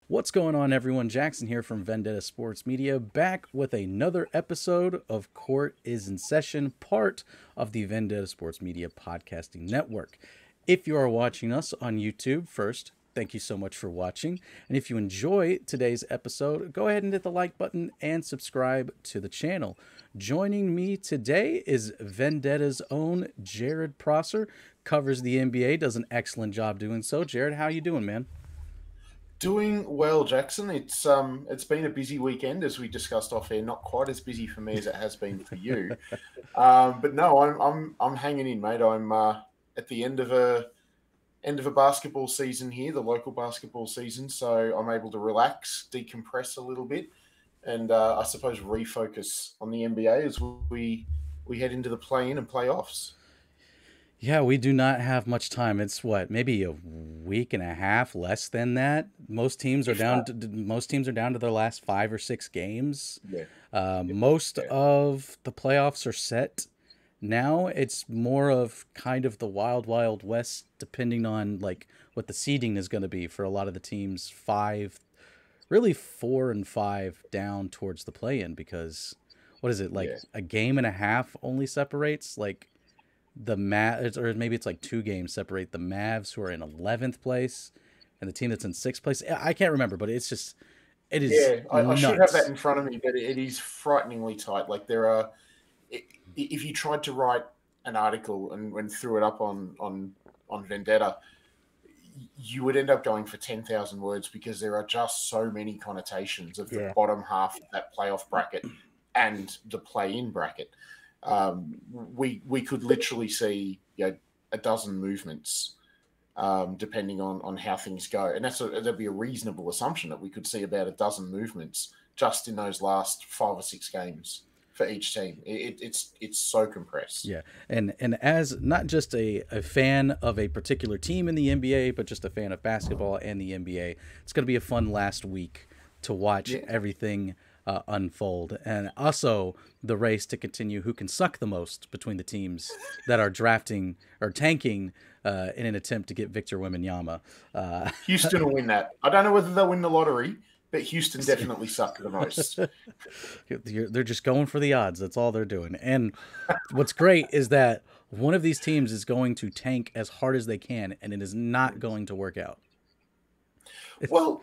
What's going on, everyone? Jackson here from Vendetta Sports Media, back with another episode of Court is in Session, part of the Vendetta Sports Media podcasting network. If you are watching us on YouTube, first, thank you so much for watching. And if you enjoy today's episode, go ahead and hit the like button and subscribe to the channel. Joining me today is Vendetta's own Jarrod Prosser, covers the NBA, does an excellent job doing so. Jarrod, how you doing, man? Doing well, Jackson. It's been a busy weekend, as we discussed off air. Not quite as busy for me as it has been for you, but no, I'm hanging in, mate. I'm at the end of a basketball season here, the local basketball season, so I'm able to relax, decompress a little bit, and I suppose refocus on the NBA as we head into the play-in and playoffs. Yeah, we do not have much time. It's what, maybe a week and a half, less than that. If that, Most teams are down to their last 5 or 6 games. yeah, Most yeah, of the playoffs are set. Now it's more of kind of the wild, wild west, depending on like what the seeding is going to be for a lot of the teams. Five, really 4 and 5 down towards the play-in because what is it like yeah. a game and a half only separates like the Mavs, or maybe it's like 2 games separate the Mavs who are in 11th place and the team that's in 6th place. I can't remember, but it is Yeah, I should have that nuts. in front of me, but it is frighteningly tight. Like there are, if you tried to write an article and threw it up on Vendetta, you would end up going for 10,000 words because there are just so many connotations of the Yeah. bottom half of that playoff bracket and the play-in bracket. We could literally see a dozen movements depending on how things go. And that'd be a reasonable assumption that we could see about a dozen movements just in those last 5 or 6 games for each team. It's so compressed. Yeah. And as not just a fan of a particular team in the NBA, but just a fan of basketball and the NBA, it's going to be a fun last week to watch Yeah, everything unfold. And also the race to continue who can suck the most between the teams that are drafting or tanking in an attempt to get Victor Wembanyama. Uh, Houston will win that. I don't know whether they'll win the lottery, but Houston definitely suck the most. they're just going for the odds. That's all they're doing. And what's great is that one of these teams is going to tank as hard as they can, and it is not going to work out. Well,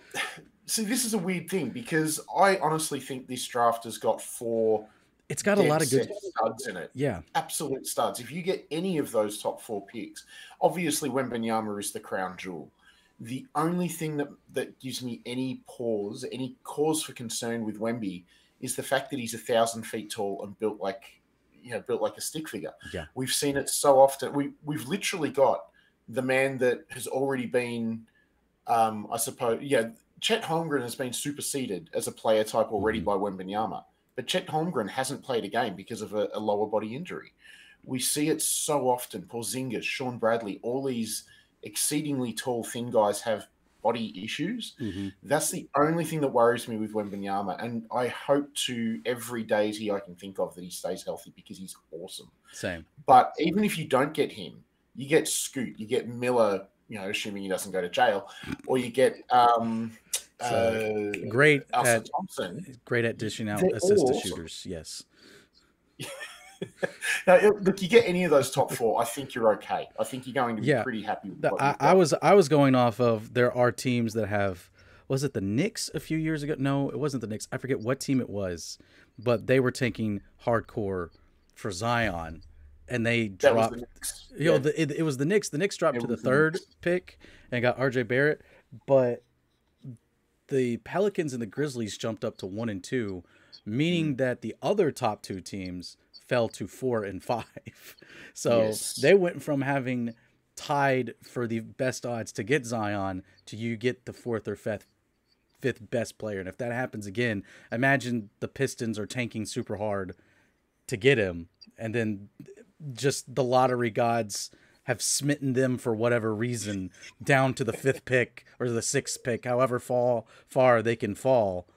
see, this is a weird thing because I honestly think this draft has got four It's got a lot dead of good. set studs in it. Yeah. Absolute studs. If you get any of those top four picks, obviously Wembanyama is the crown jewel. The only thing that gives me any pause, any cause for concern with Wemby is the fact that he's 1,000 feet tall and built like a stick figure. Yeah. We've seen it so often. We've literally got the man that has already been, I suppose, Chet Holmgren has been superseded as a player type already Hmm. by Wembanyama. But Chet Holmgren hasn't played a game because of a lower body injury. We see it so often. Porzingis, Sean Bradley, all these exceedingly tall, thin guys have body issues. Hmm. That's the only thing that worries me with Wembanyama. And I hope to every deity I can think of that he stays healthy because he's awesome. Same. But even if you don't get him, you get Scoot, you get Miller, assuming he doesn't go to jail, or you get So great Elsa at Thompson. great at dishing out They're assist to all awesome. shooters. Yes. Now, look, you get any of those top four, I think you're okay. I think you're going to be Yeah. pretty happy with The- what I, you've I got. was I was going off of there are teams that have, was it the Knicks a few years ago? No, it wasn't the Knicks. I forget what team it was, but they were taking hardcore for Zion, and they That was the dropped. next. You know, Yeah, it was the Knicks. The Knicks dropped it to the was the third next. pick and got R.J. Barrett, but the Pelicans and the Grizzlies jumped up to 1 and 2, meaning Mm. that the other top two teams fell to 4 and 5. So Yes. they went from having tied for the best odds to get Zion to you get the fourth or fifth best player. And if that happens again, imagine the Pistons are tanking super hard to get him, and then just the lottery gods have smitten them for whatever reason down to the fifth pick or the sixth pick, however far they can fall.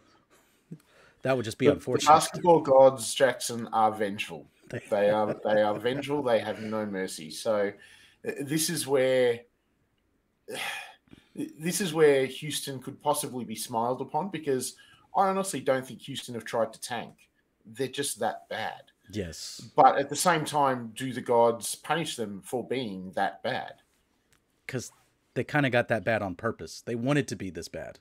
That would just be The unfortunate. basketball gods, Jackson, are vengeful. They are vengeful. They have no mercy. So this is where this is where Houston could possibly be smiled upon, because I honestly don't think Houston have tried to tank. They're just that bad. Yes. But at the same time, do the gods punish them for being that bad? Because they kind of got that bad on purpose. They wanted to be this bad.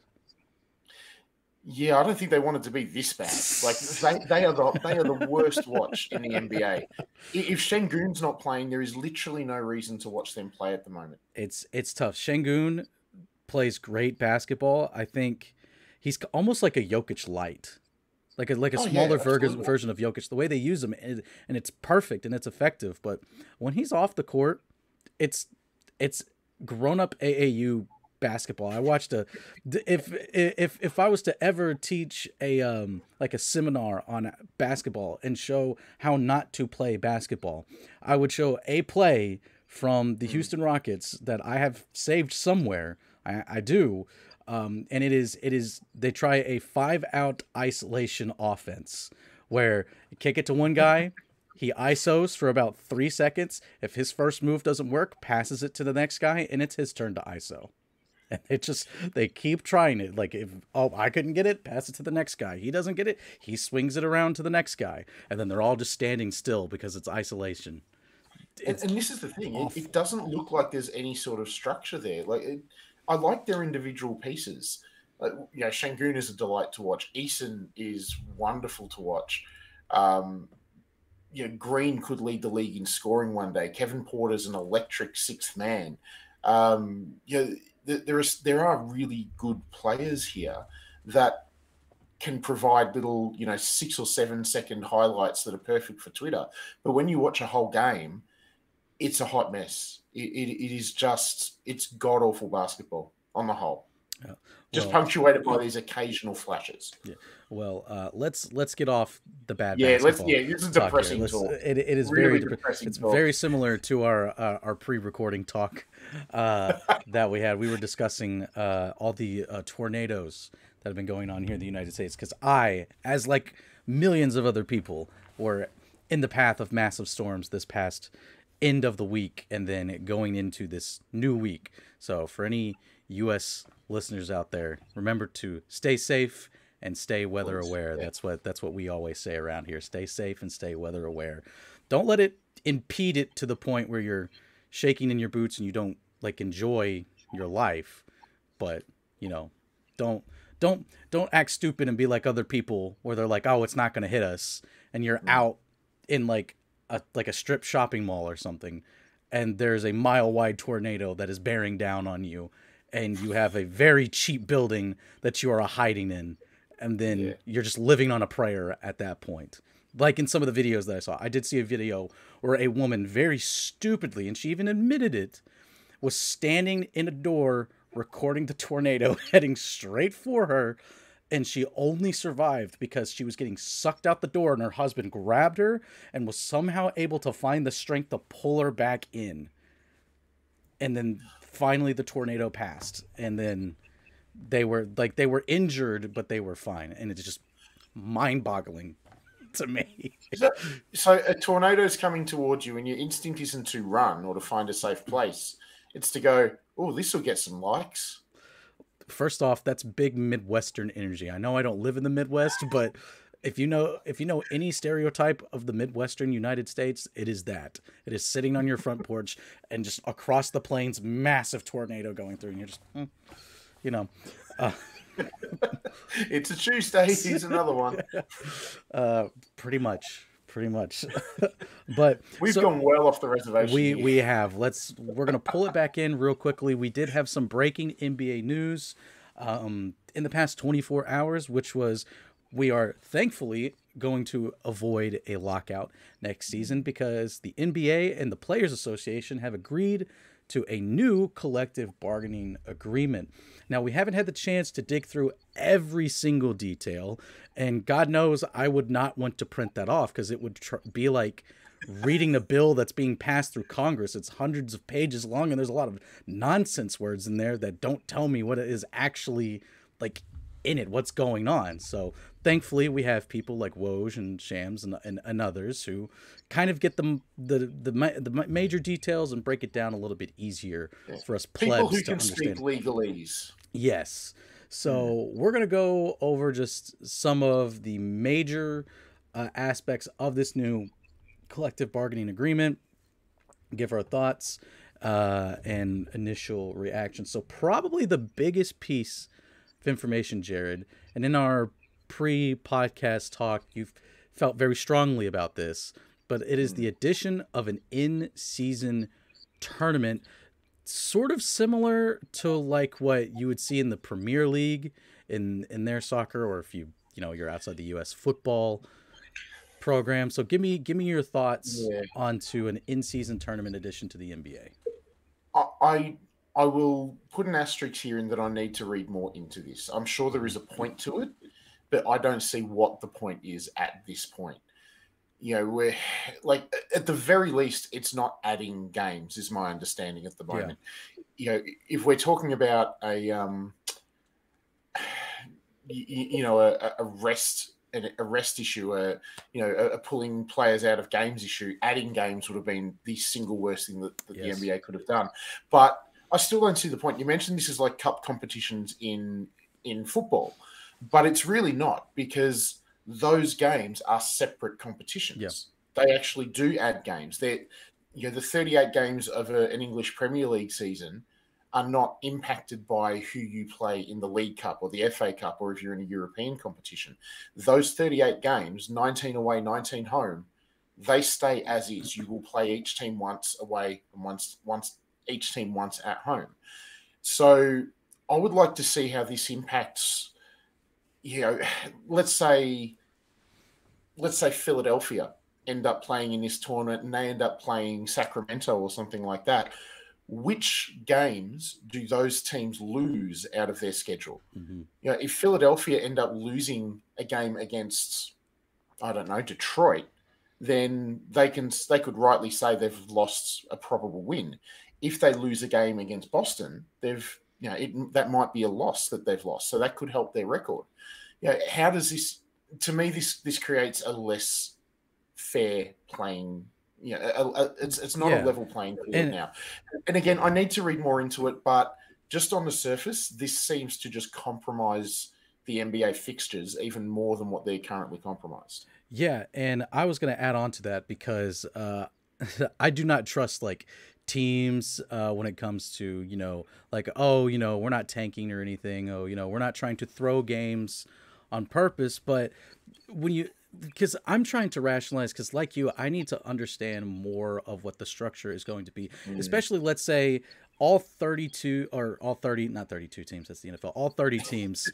Yeah, I don't think they wanted to be this bad. Like they are the worst watch in the NBA. If Şengün's not playing, there is literally no reason to watch them play at the moment. It's tough. Şengün plays great basketball. I think he's almost like a Jokic light, like a smaller version of Jokic. The way they use him, and it's perfect and it's effective. But when he's off the court, it's grown up AAU basketball. I watched if I was to ever teach a like a seminar on basketball and show how not to play basketball, I would show a play from the Houston Rockets that I have saved somewhere. I do. And it is they try a 5-out isolation offense where you kick it to one guy, he ISOs for about 3 seconds. If his first move doesn't work, passes it to the next guy, and it's his turn to ISO. And they keep trying it. Like, if I couldn't get it, pass it to the next guy. He doesn't get it, he swings it around to the next guy. And then they're all just standing still because it's isolation. And this is the thing. It doesn't look like there's any sort of structure there. I like their individual pieces. Şengün is a delight to watch. Eason is wonderful to watch. Green could lead the league in scoring one day. Kevin Porter's an electric sixth man. There are really good players here that can provide little, 6 or 7 second highlights that are perfect for Twitter. But when you watch a whole game, it's a hot mess. It is just, it's god awful basketball on the whole. Just punctuated by these occasional flashes. Yeah. Well, let's get off the bad basketball. This is depressing talk. It is really very depressing. It's very similar to our pre-recording talk that we had. We were discussing all the tornadoes that have been going on here in the United States, because I, as like millions of other people, were in the path of massive storms this past end of the week and then going into this new week. So for any U.S. listeners out there, remember to stay safe and stay weather aware. Yeah. That's what we always say around here. Stay safe and stay weather aware. Don't let it impede it to the point where you're shaking in your boots and you don't like enjoy your life. But don't act stupid and be like other people where they're like, oh, it's not going to hit us, and you're out in like a strip shopping mall or something, and there's a mile-wide tornado that is bearing down on you, and you have a very cheap building that you are hiding in, and then you're just living on a prayer at that point. Like in some of the videos that I saw, I did see a video where a woman very stupidly, and she even admitted it, was standing in a door recording the tornado heading straight for her, and she only survived because she was getting sucked out the door and her husband grabbed her and was somehow able to find the strength to pull her back in. And then finally the tornado passed, and then they were injured, but they were fine. And it's just mind-boggling to me. So a tornado's coming towards you and your instinct isn't to run or to find a safe place. It's to go, oh, this will get some likes. First off, that's big Midwestern energy. I know I don't live in the Midwest, but if you know any stereotype of the Midwestern United States, it is that. It is sitting on your front porch and just across the plains, massive tornado going through, and you're just, It's a Tuesday. Here's another one. Pretty much. But we've gone well off the reservation. We have. We're gonna pull it back in real quickly. We did have some breaking NBA news in the past 24 hours, which was we are thankfully going to avoid a lockout next season because the NBA and the Players Association have agreed to a new collective bargaining agreement. Now, we haven't had the chance to dig through every single detail, and God knows I would not want to print that off because it would be like reading a bill that's being passed through Congress. It's hundreds of pages long, and there's a lot of nonsense words in there that don't tell me what it is actually like in it, what's going on. So thankfully we have people like Woj and Shams and others who kind of get the major details and break it down a little bit easier Yeah. for us People plebs who to can speak understand. legalese. Yes. So we're going to go over just some of the major aspects of this new collective bargaining agreement, give our thoughts and initial reactions. So, probably the biggest piece of information, Jarrod, and in our pre podcast talk, you've felt very strongly about this, but it is the addition of an in season tournament, sort of similar to like what you would see in the Premier League in their soccer, or if you're outside the US football program. So give me your thoughts Yeah. onto an in-season tournament addition to the NBA. I will put an asterisk here in that I need to read more into this. I'm sure there is a point to it, but I don't see what the point is at this point. We're like, at the very least, it's not adding games, is my understanding at the moment. If we're talking about a rest issue, a pulling players out of games issue, adding games would have been the single worst thing that the NBA could have done. But I still don't see the point. You mentioned this is like cup competitions in football, but it's really not, because those games are separate competitions. Yeah. They actually do add games. The 38 games of an English Premier League season are not impacted by who you play in the League Cup or the FA Cup, or if you're in a European competition. Those 38 games, 19 away, 19 home, they stay as is. You will play each team once away and once each team once at home. So I would like to see how this impacts, let's say Philadelphia end up playing in this tournament and they end up playing Sacramento or something like that. Which games do those teams lose out of their schedule? Mm-hmm. If Philadelphia end up losing a game against, I don't know, Detroit, then they could rightly say they've lost a probable win. If they lose a game against Boston, that might be a loss that they've lost. So that could help their record. How does this? To me, this creates a less fair playing. It's not a level playing field now. And again, I need to read more into it, but just on the surface, this seems to just compromise the NBA fixtures even more than what they're currently compromised. Yeah, and I was going to add on to that because I do not trust like teams when it comes to, like, we're not tanking or anything. We're not trying to throw games on purpose. But because I'm trying to rationalize, because like you, I need to understand more of what the structure is going to be, especially let's say all 32 or all 30, not 32 teams, that's the NFL, all 30 teams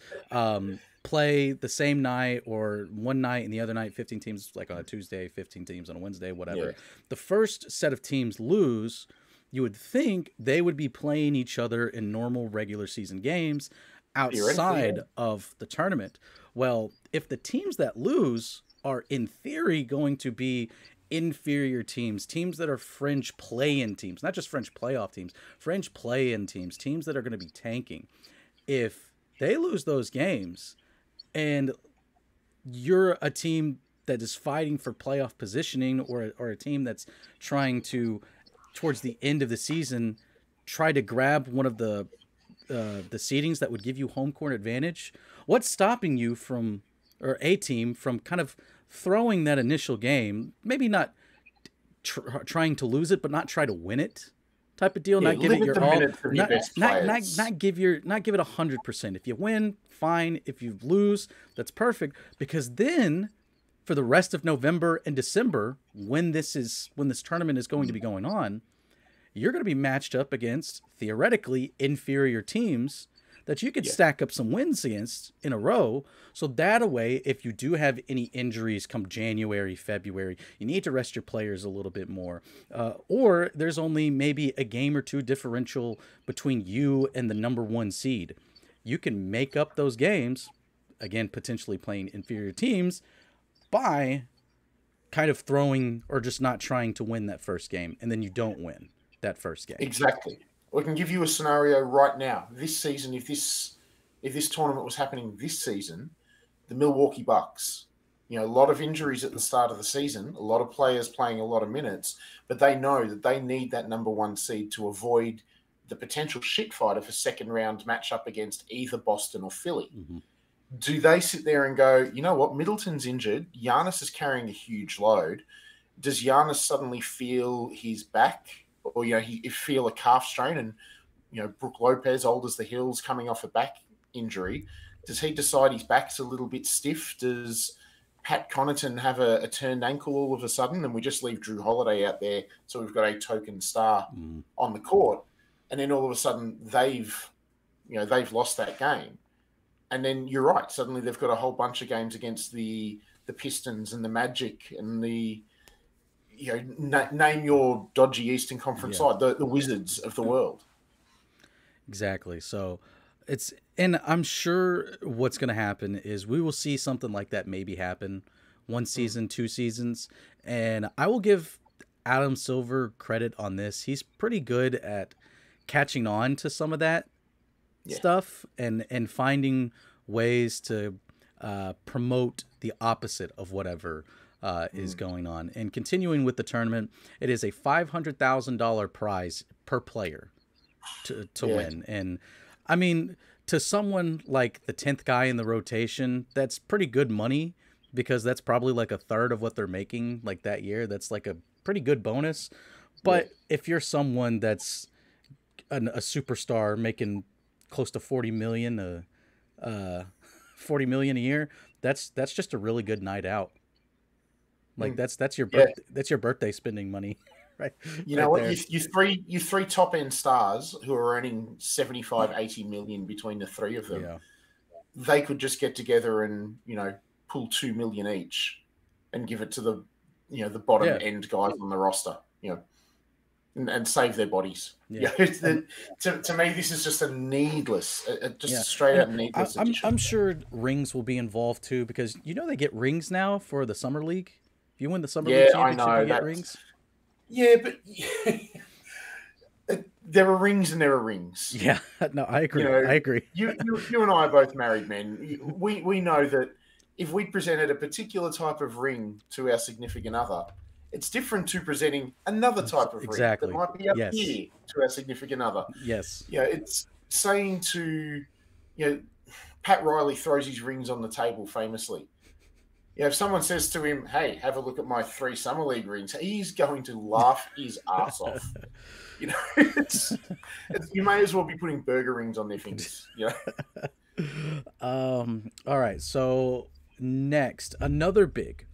play the same night, or one night and the other night 15 teams, like on a Tuesday, 15 teams on a Wednesday, whatever. Yeah. The first set of teams lose. You would think they would be playing each other in normal regular season games outside of the tournament. Well, if the teams that lose are in theory going to be inferior teams that are fringe play-in teams, not just fringe playoff teams, fringe play-in teams that are going to be tanking. If they lose those games and you're a team that is fighting for playoff positioning, or a team that's trying to, towards the end of the season, try to grab one of the seedings that would give you home court advantage, what's stopping you from, or a team from kind of throwing that initial game, maybe not trying to lose it, but not try to win it, type of deal, not give it your all, not give it 100%. If you win, fine. If you lose, that's perfect, because then for the rest of November and December, when this tournament is going to be going on, you're going to be matched up against theoretically inferior teams that you could stack up some wins against in a row. So that a way, if you do have any injuries come January, February, you need to rest your players a little bit more. Or there's only maybe a game or two differential between you and the number one seed. You can make up those games, again, potentially playing inferior teams, by kind of throwing or just not trying to win that first game, and then you don't win that first game. Exactly. I can give you a scenario right now. This season, if this if this tournament was happening this season, the Milwaukee Bucks. A lot of injuries at the start of the season, a lot of players playing a lot of minutes, but they know that they need that number one seed to avoid the potential shit fight of a second round matchup against either Boston or Philly. Mm-hmm. Do they sit there and go, you know what, Middleton's injured, Giannis is carrying a huge load. Does Giannis suddenly feel his back, or he feel a calf strain, and Brook Lopez, old as the hills, coming off a back injury? Does he decide his back's a little bit stiff? Does Pat Connaughton have a turned ankle all of a sudden, and we just leave Drew Holiday out there, so we've got a token star on the court, and then all of a sudden they've lost that game, and then you're right, suddenly they've got a whole bunch of games against the Pistons and the Magic and the name your dodgy Eastern Conference side, the Wizards of the world. Exactly. So and I'm sure what's going to happen is we will see something like that maybe happen 1 season, 2 seasons. And I will give Adam Silver credit on this. He's pretty good at catching on to some of that stuff and finding ways to promote the opposite of whatever is going on. And continuing with the tournament, it is a $500,000 prize per player to win. And I mean, to someone like the 10th guy in the rotation, that's pretty good money, because that's probably like a third of what they're making like that year. That's like a pretty good bonus. But if you're someone that's a superstar making close to 40 million a year, that's just a really good night out. Like that's your birthday spending money. Right. You know what? You three top end stars who are earning 75, 80 million between the three of them. Yeah. They could just get together and pull 2 million each and give it to the the bottom end guys on the roster. And save their bodies. Yeah. To me, this is just a needless, straight out needless. I'm sure rings will be involved too, because they get rings now for the summer league. If you win the summer league championship, you get rings. Yeah, but there are rings and there are rings. Yeah, no, I agree. I agree. You and I are both married men. We know that if we presented a particular type of ring to our significant other, it's different to presenting another type of ring that might be up here to our significant other. Yes. It's saying to, Pat Riley throws his rings on the table famously. If someone says to him, "Hey, have a look at my 3 summer league rings," he's going to laugh his ass off. You may as well be putting burger rings on their fingers. All right. So next, another big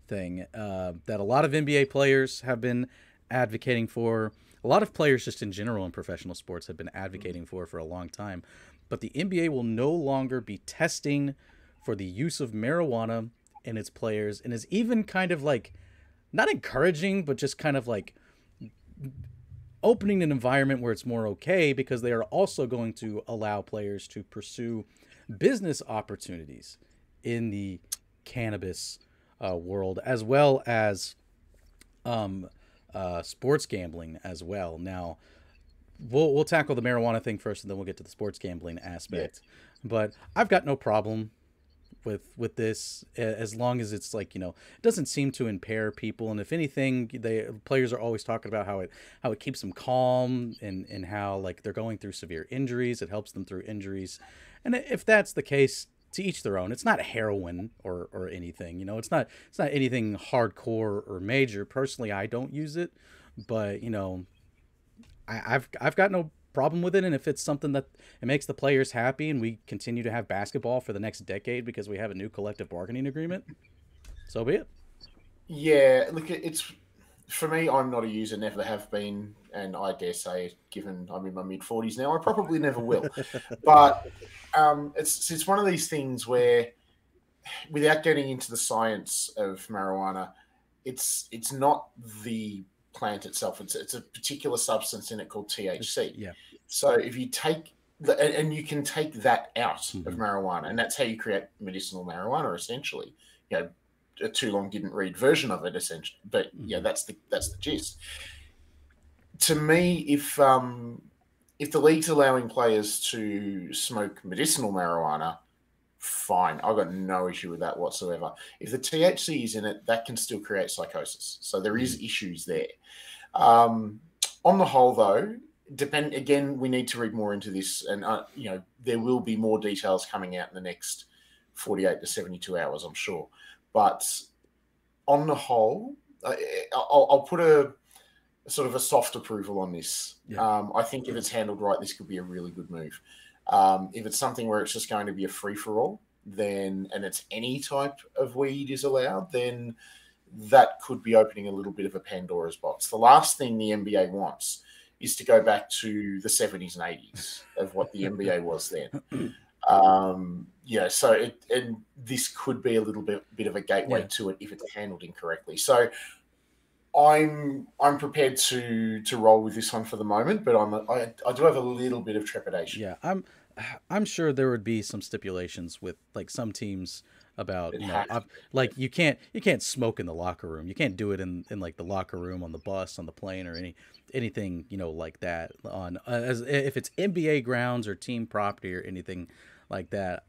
thing that a lot of NBA players have been advocating for, a lot of players just in general in professional sports have been advocating for a long time, but the NBA will no longer be testing for the use of marijuana in its players, and is even kind of like not encouraging, but just kind of like opening an environment where it's more okay, because they are also going to allow players to pursue business opportunities in the cannabis world, as well as sports gambling as well. Now, we'll tackle the marijuana thing first, and then we'll get to the sports gambling aspect. But I've got no problem with this, as long as it's like, it doesn't seem to impair people. And if anything, players are always talking about how it keeps them calm, and how like they're going through severe injuries, it helps them through injuries. And if that's the case, to each their own. It's not heroin or anything, it's not anything hardcore or major. Personally, I don't use it, but I've got no problem with it. And if it's something that it makes the players happy, and we continue to have basketball for the next decade because we have a new collective bargaining agreement, so be it. Yeah, look, it's, for me, I'm not a user, never have been, and I dare say, given I'm in my mid-40s now, I probably never will. But it's one of these things where, without getting into the science of marijuana, it's not the plant itself. It's a particular substance in it called THC. Yeah. So if you take and you can take that out of marijuana, and that's how you create medicinal marijuana, essentially. A too long didn't read version of it, essentially, but that's the gist. To me, if if the league's allowing players to smoke medicinal marijuana, fine. I've got no issue with that whatsoever. If the THC is in it, that can still create psychosis. So there is issues there. On the whole, though, we need to read more into this, and there will be more details coming out in the next 48 to 72 hours, I'm sure. But on the whole, I'll put a sort of a soft approval on this. Yeah. I think if it's handled right, this could be a really good move. If it's something where it's just going to be a free-for-all, and it's any type of weed is allowed, then that could be opening a little bit of a Pandora's box. The last thing the NBA wants is to go back to the 70s and 80s of what the NBA was then. So this could be a little bit of a gateway to it if it's handled incorrectly. So I'm prepared to roll with this one for the moment, but I do have a little bit of trepidation. Yeah, I'm sure there would be some stipulations with like some teams about like you can't smoke in the locker room. You can't do it in like the locker room, on the bus, on the plane, or anything like that on as if it's NBA grounds or team property or anything like that.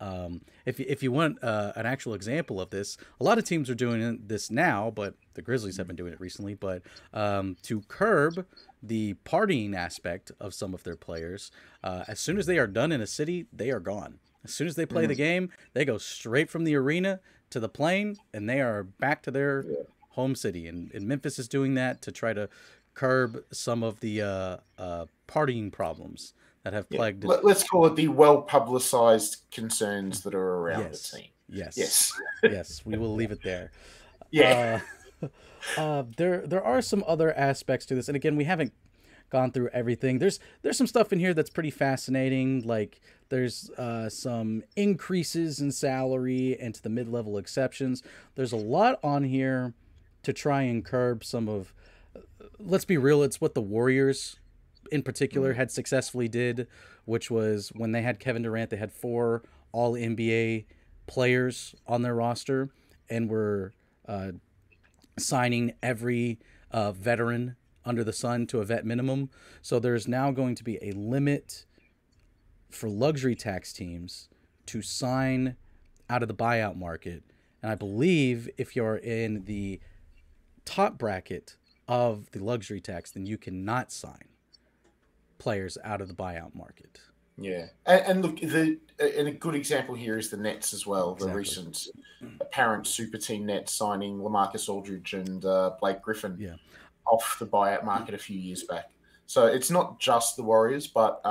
If you want an actual example of this, a lot of teams are doing this now, but the Grizzlies have been doing it recently. But to curb the partying aspect of some of their players, as soon as they are done in a city, they are gone. As soon as they play the game, they go straight from the arena to the plane, and they are back to their home city. And Memphis is doing that to try to curb some of the partying problems that have plagued. Let's call it the well-publicized concerns that are around the team. Yes. We will leave it there. Yeah. There are some other aspects to this, and again, we haven't gone through everything. There's some stuff in here that's pretty fascinating. Like there's some increases in salary and to the mid-level exceptions. There's a lot on here to try and curb some of. Let's be real. It's what the Warriors in particular had successfully did, which was when they had Kevin Durant, they had 4 all NBA players on their roster and were signing every veteran under the sun to a vet minimum. So there's now going to be a limit for luxury tax teams to sign out of the buyout market. And I believe if you're in the top bracket of the luxury tax, then you cannot sign players out of the buyout market. Yeah. And look, and a good example here is the Nets as well. Exactly. The recent apparent super team Nets signing LaMarcus Aldridge and Blake Griffin off the buyout market a few years back. So it's not just the Warriors, but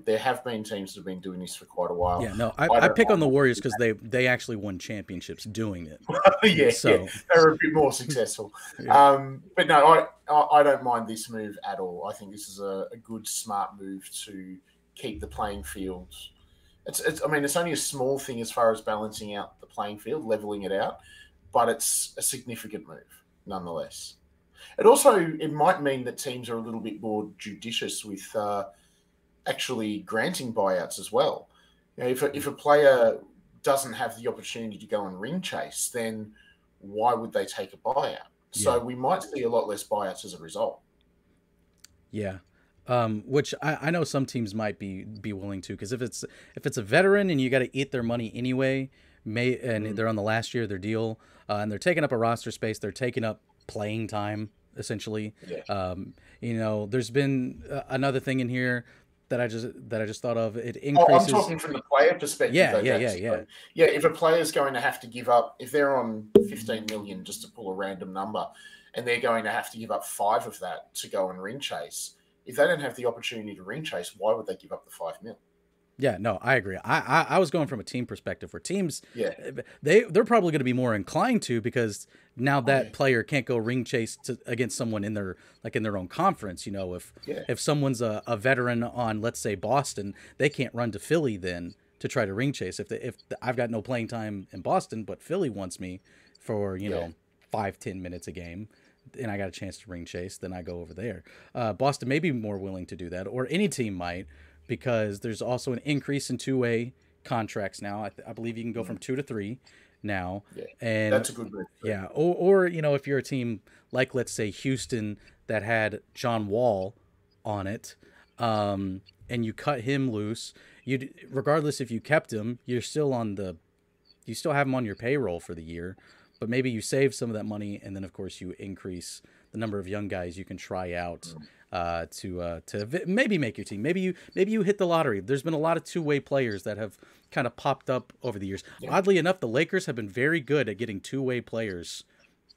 there have been teams that have been doing this for quite a while. Yeah, no, I pick on the Warriors because they actually won championships doing it. They're a bit more successful. But no, I don't mind this move at all. I think this is a good, smart move to keep the playing field. It's only a small thing as far as balancing out the playing field, leveling it out, but it's a significant move nonetheless. It might mean that teams are a little bit more judicious with actually granting buyouts as well. If a player doesn't have the opportunity to go and ring chase, then why would they take a buyout? So we might see a lot less buyouts as a result. Yeah. Which I know some teams might be willing to, because if it's a veteran and you got to eat their money anyway, they're on the last year of their deal, and they're taking up a roster space, they're taking up playing time essentially. There's been another thing in here that I just thought of. It increases. I'm talking from the player perspective. Yeah. If a player's going to have to give up, if they're on 15 million, just to pull a random number, and they're going to have to give up 5 of that to go and ring chase. If they don't have the opportunity to ring chase, why would they give up the 5 mil? Yeah, no, I agree. I was going from a team perspective where teams, they're probably going to be more inclined to, because now that player can't go ring chase against someone in their own conference. If someone's a veteran on, let's say, Boston, they can't run to Philly then to try to ring chase. If I've got no playing time in Boston, but Philly wants me for 5-10 minutes a game, and I got a chance to ring chase, then I go over there. Boston may be more willing to do that, or any team might, because there's also an increase in two-way contracts now. I believe you can go from 2 to 3 now. Yeah, and that's a good move. Yeah, or if you're a team like, let's say, Houston, that had John Wall on it, and you cut him loose, regardless if you kept him, you still have him on your payroll for the year, but maybe you save some of that money, and then of course you increase the number of young guys you can try out to maybe make your team. Maybe you hit the lottery. There's been a lot of two-way players that have kind of popped up over the years. Yeah. Oddly enough, the Lakers have been very good at getting two-way players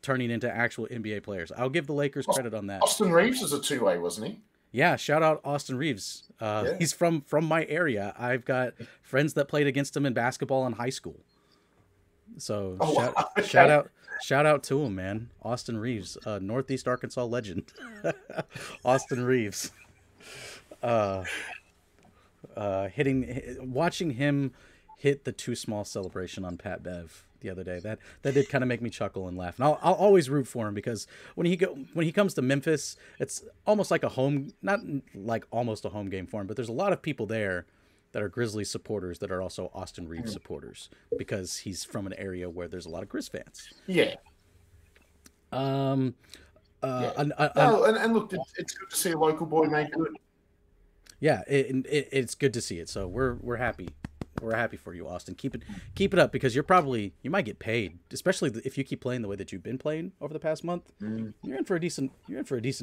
turning into actual NBA players. I'll give the Lakers credit on that. Austin Reeves was a two-way, wasn't he? Yeah, shout out Austin Reeves. He's from my area. I've got friends that played against him in basketball in high school. So shout out to him, man. Austin Reeves, Northeast Arkansas legend. Austin Reeves. Watching him hit the too small celebration on Pat Bev the other day, that did kind of make me chuckle and laugh. And I'll always root for him, because when he comes to Memphis, it's almost like not like almost a home game for him, but there's a lot of people there that are Grizzlies supporters that are also Austin Reeves supporters, because he's from an area where there's a lot of Grizz fans. Yeah. And look, it's good to see a local boy made good. Yeah, it's good to see it. So we're happy. We're happy for you, Austin. Keep it up, because you might get paid, especially if you keep playing the way that you've been playing over the past month. You're in for a decent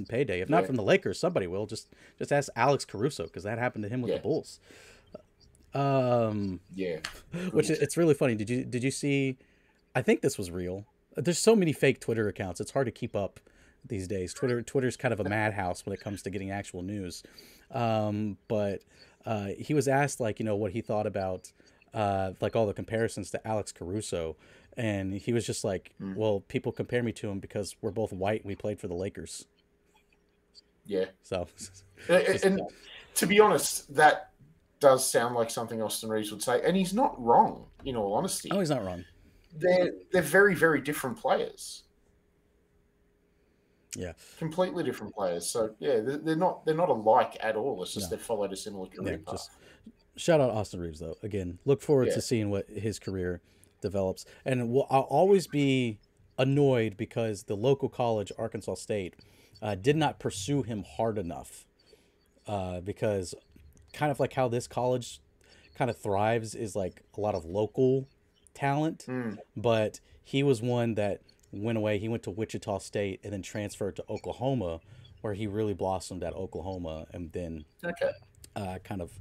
payday. If not from the Lakers, somebody will. Just ask Alex Caruso, because that happened to him with the Bulls. Which it's really funny. Did you see? I think this was real. There's so many fake Twitter accounts. It's hard to keep up these days. Twitter's kind of a madhouse when it comes to getting actual news. But he was asked, like, what he thought about like all the comparisons to Alex Caruso, and he was just like, well, people compare me to him because we're both white and we played for the Lakers. Yeah. So and to be honest, that does sound like something Austin Reeves would say, and he's not wrong, in all honesty. Oh, he's not wrong. They're very, very different players. Yeah, completely different players. So yeah, they're not alike at all. It's just they've followed a similar career path. Just shout out Austin Reeves, though. Again, look forward to seeing what his career develops, and I'll always be annoyed because the local college, Arkansas State, did not pursue him hard enough. Because kind of like how this college kind of thrives is like a lot of local talent, but he was one that went away. He went to Wichita State and then transferred to Oklahoma, where he really blossomed at Oklahoma, and then kind of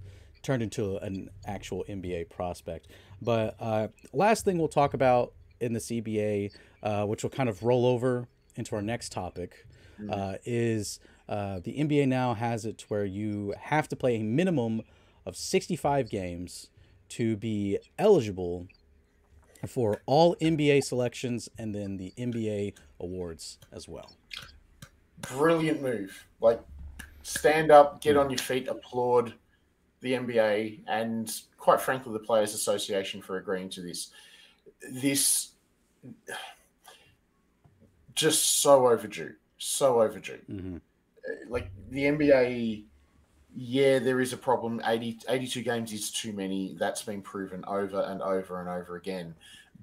turned into an actual NBA prospect. But last thing we'll talk about in the CBA, which will kind of roll over into our next topic, is the NBA now has it where you have to play a minimum of 65 games to be eligible for all NBA selections and then the NBA awards as well. Brilliant move. Like, stand up, get on your feet, applaud the NBA and, quite frankly, the Players Association for agreeing to this. This just so overdue. So overdue. Like, the NBA, there is a problem. 82 games is too many. That's been proven over and over and over again.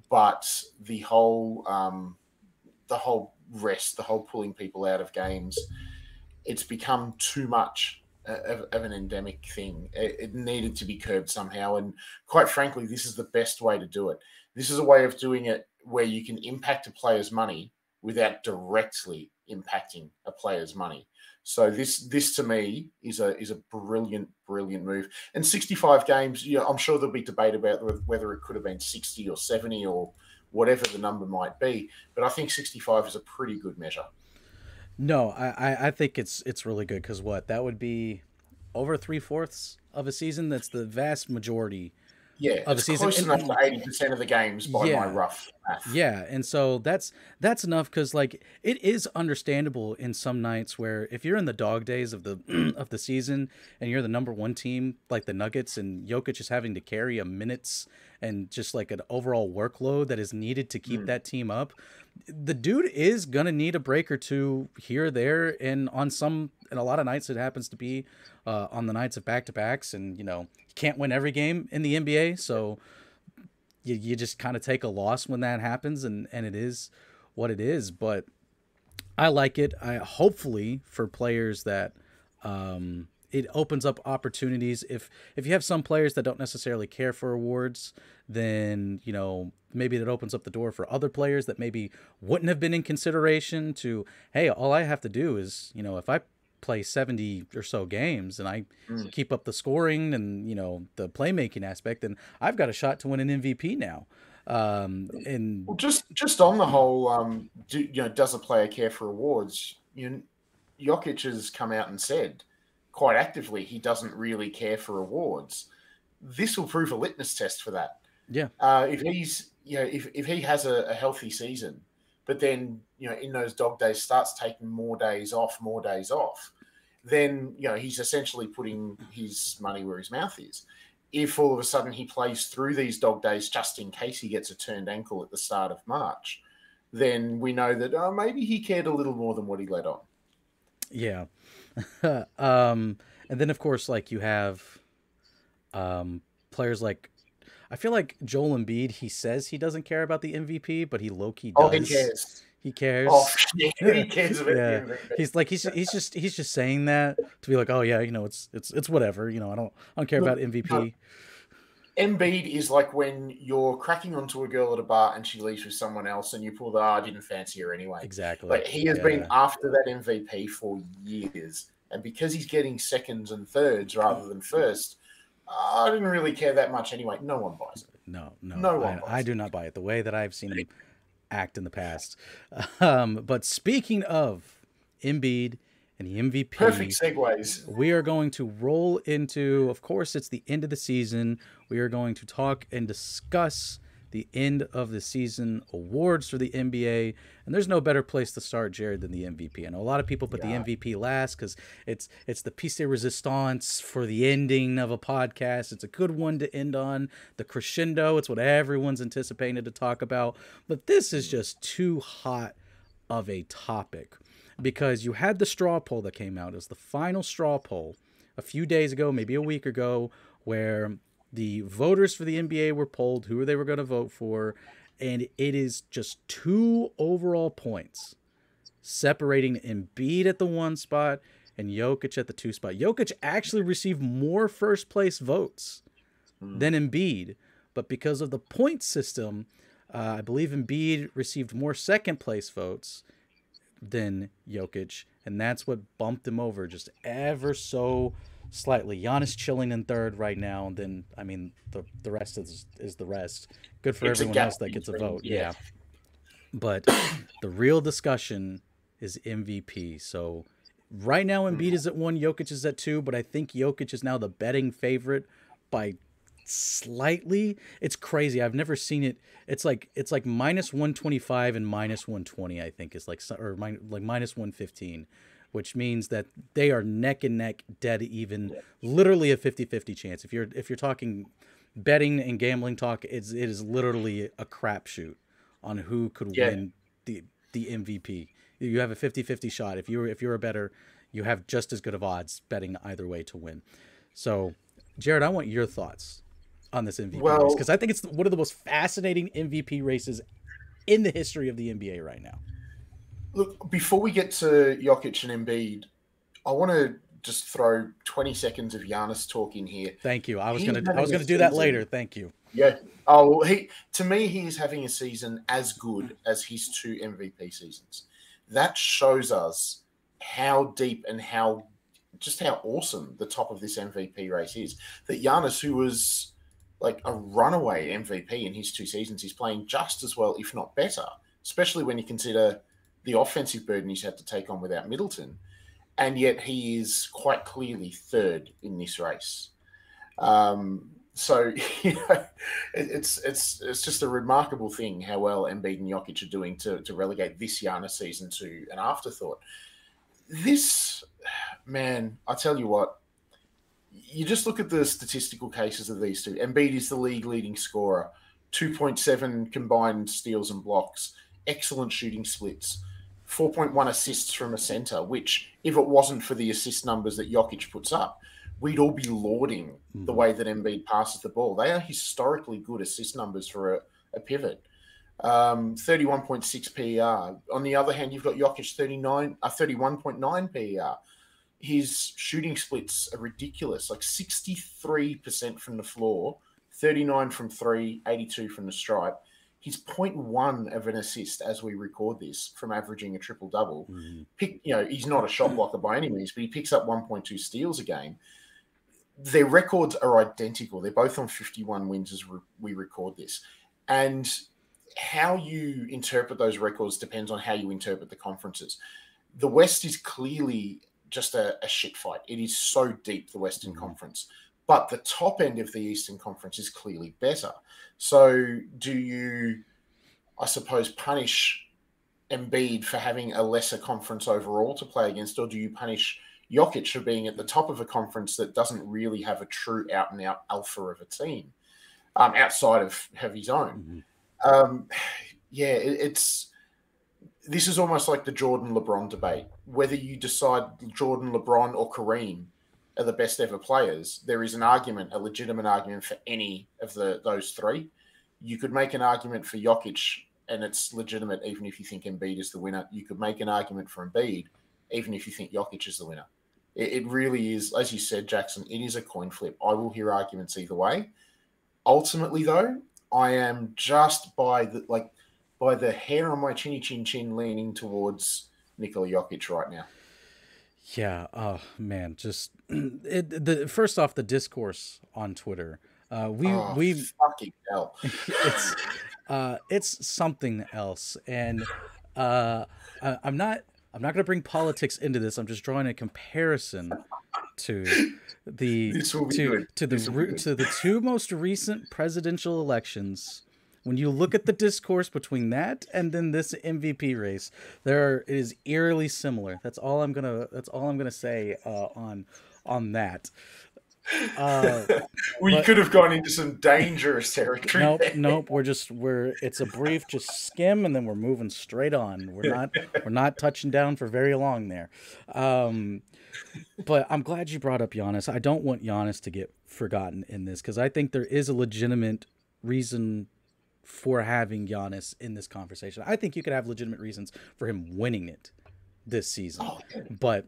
But the whole rest, the whole pulling people out of games, it's become too much of an endemic thing. It needed to be curbed somehow. And quite frankly, this is the best way to do it. This is a way of doing it where you can impact a player's money without directly impacting a player's money. So this to me is a brilliant move. And 65 games, I'm sure there'll be debate about whether it could have been 60 or 70 or whatever the number might be. But I think 65 is a pretty good measure. No, I think it's really good, because that would be over 3/4 of a season. That's the vast majority. Yeah, of it's close enough to 80% of the games by my rough math. Yeah, and so that's enough, because like it is understandable in some nights where if you're in the dog days of the season and you're the number one team like the Nuggets, and Jokic is having to carry a minutes and just like an overall workload that is needed to keep that team up, the dude is gonna need a break or two here or there, and on a lot of nights it happens to be on the nights of back-to-backs, and you can't win every game in the NBA, so you just kind of take a loss when that happens, and it is what it is. But I like it. Hopefully for players that it opens up opportunities. If you have some players that don't necessarily care for awards, then maybe that opens up the door for other players that maybe wouldn't have been in consideration to, hey, all I have to do is, if I play 70 or so games and I keep up the scoring and the playmaking aspect, then I've got a shot to win an MVP now. And just on the whole, does a player care for awards? Jokic has come out and said quite actively he doesn't really care for awards. This will prove a litmus test for that. Yeah. If he's if he has a healthy season, but then in those dog days starts taking more days off, then he's essentially putting his money where his mouth is. If all of a sudden he plays through these dog days just in case he gets a turned ankle at the start of March, then we know that maybe he cared a little more than what he let on. Yeah. And then, of course, like you have players like, I feel like Joel Embiid, he says he doesn't care about the MVP, but he low-key does. Oh, he cares. He cares. Oh, yeah, he cares about the MVP. He's just saying that to be like, oh yeah, it's whatever. I don't care about MVP. No. Embiid is like when you're cracking onto a girl at a bar and she leaves with someone else and you pull the, I didn't fancy her anyway. Exactly. But he has been after that MVP for years. And because he's getting seconds and thirds rather than first, I didn't really care that much anyway. No one buys it. No one buys I do not buy it the way that I've seen him act in the past. But speaking of Embiid and the MVP, perfect segues. We are going to roll into, of course, it's the end of the season. We are going to talk and discuss the end of the season awards for the NBA. And there's no better place to start, Jarrod, than the MVP. I know a lot of people put the MVP last because it's the piece de resistance for the ending of a podcast. It's a good one to end on. The crescendo, it's what everyone's anticipating to talk about. But this is just too hot of a topic because you had the straw poll that came out as the final straw poll a few days ago, maybe a week ago, where the voters for the NBA were polled who they were going to vote for, and it is just 2 overall points separating Embiid at the 1 spot and Jokic at the 2 spot. Jokic actually received more first place votes than Embiid, but because of the point system, I believe Embiid received more second place votes than Jokic, and that's what bumped him over just ever so slightly. Giannis chilling in 3rd right now, and then the rest is the rest. Good for everyone else that gets a vote. Yeah. But the real discussion is MVP. So right now Embiid is at 1, Jokic is at 2, but I think Jokic is now the betting favorite by slightly. It's crazy. I've never seen it. It's like minus 125 and minus 120, I think is like minus 115. Which means that they are neck and neck, dead even, literally a 50-50 chance. If you're talking betting and gambling talk, it is literally a crapshoot on who could win the MVP. You have a 50-50 shot. If you're a bettor, you have just as good of odds betting either way to win. So, Jarrod, I want your thoughts on this MVP race because I think it's one of the most fascinating MVP races in the history of the NBA right now. Look, before we get to Jokic and Embiid, I want to just throw 20 seconds of Giannis talk in here. Thank you. I was gonna do that later. Thank you. Yeah. Oh, to me, he is having a season as good as his 2 MVP seasons. That shows us how deep and how awesome the top of this MVP race is. That Giannis, who was like a runaway MVP in his 2 seasons, he's playing just as well, if not better, especially when you consider the offensive burden he's had to take on without Middleton. And yet he is quite clearly 3rd in this race. So, it's just a remarkable thing how well Embiid and Jokic are doing to relegate this Giannis season to an afterthought. This, man, I tell you what, you just look at the statistical cases of these two. Embiid is the league leading scorer, 2.7 combined steals and blocks, excellent shooting splits, 4.1 assists from a center, which if it wasn't for the assist numbers that Jokic puts up, we'd all be lauding the way that Embiid passes the ball. They are historically good assist numbers for a pivot. 31.6 PER. On the other hand, you've got Jokic 31.9 PER. his shooting splits are ridiculous, like 63% from the floor, 39 from three, 82 from the stripe. He's 0.1 of an assist as we record this from averaging a triple-double. He's not a shot blocker by any means, but he picks up 1.2 steals a game. Their records are identical. They're both on 51 wins as we record this. And how you interpret those records depends on how you interpret the conferences. The West is clearly just a shit fight. It is so deep, the Western Conference. But the top end of the Eastern Conference is clearly better. So do you, I suppose, punish Embiid for having a lesser conference overall to play against, or do you punish Jokic for being at the top of a conference that doesn't really have a true out-and-out alpha of a team outside of his own? This is almost like the Jordan-LeBron debate. Whether you decide Jordan, LeBron, or Kareem are the best ever players, there is a legitimate argument for any of those three. You could make an argument for Jokic, and it's legitimate even if you think Embiid is the winner. You could make an argument for Embiid, even if you think Jokic is the winner. It really is, as you said, Jackson, it is a coin flip. I will hear arguments either way. Ultimately, though, I am just by the hair on my chinny chin leaning towards Nikola Jokic right now. Yeah. Oh man, just first off, the discourse on Twitter. We fucking hell. It's something else, and I'm not going to bring politics into this. I'm just drawing a comparison to the two most recent presidential elections. When you look at the discourse between that and then this MVP race, it is eerily similar. That's all I'm gonna say on that. We could have gone into some dangerous territory. Nope. It's a brief just skim, and then we're moving straight on. We're not touching down for very long there. But I'm glad you brought up Giannis. I don't want Giannis to get forgotten in this, because I think there is a legitimate reason for having Giannis in this conversation. I think you could have legitimate reasons for him winning it this season. But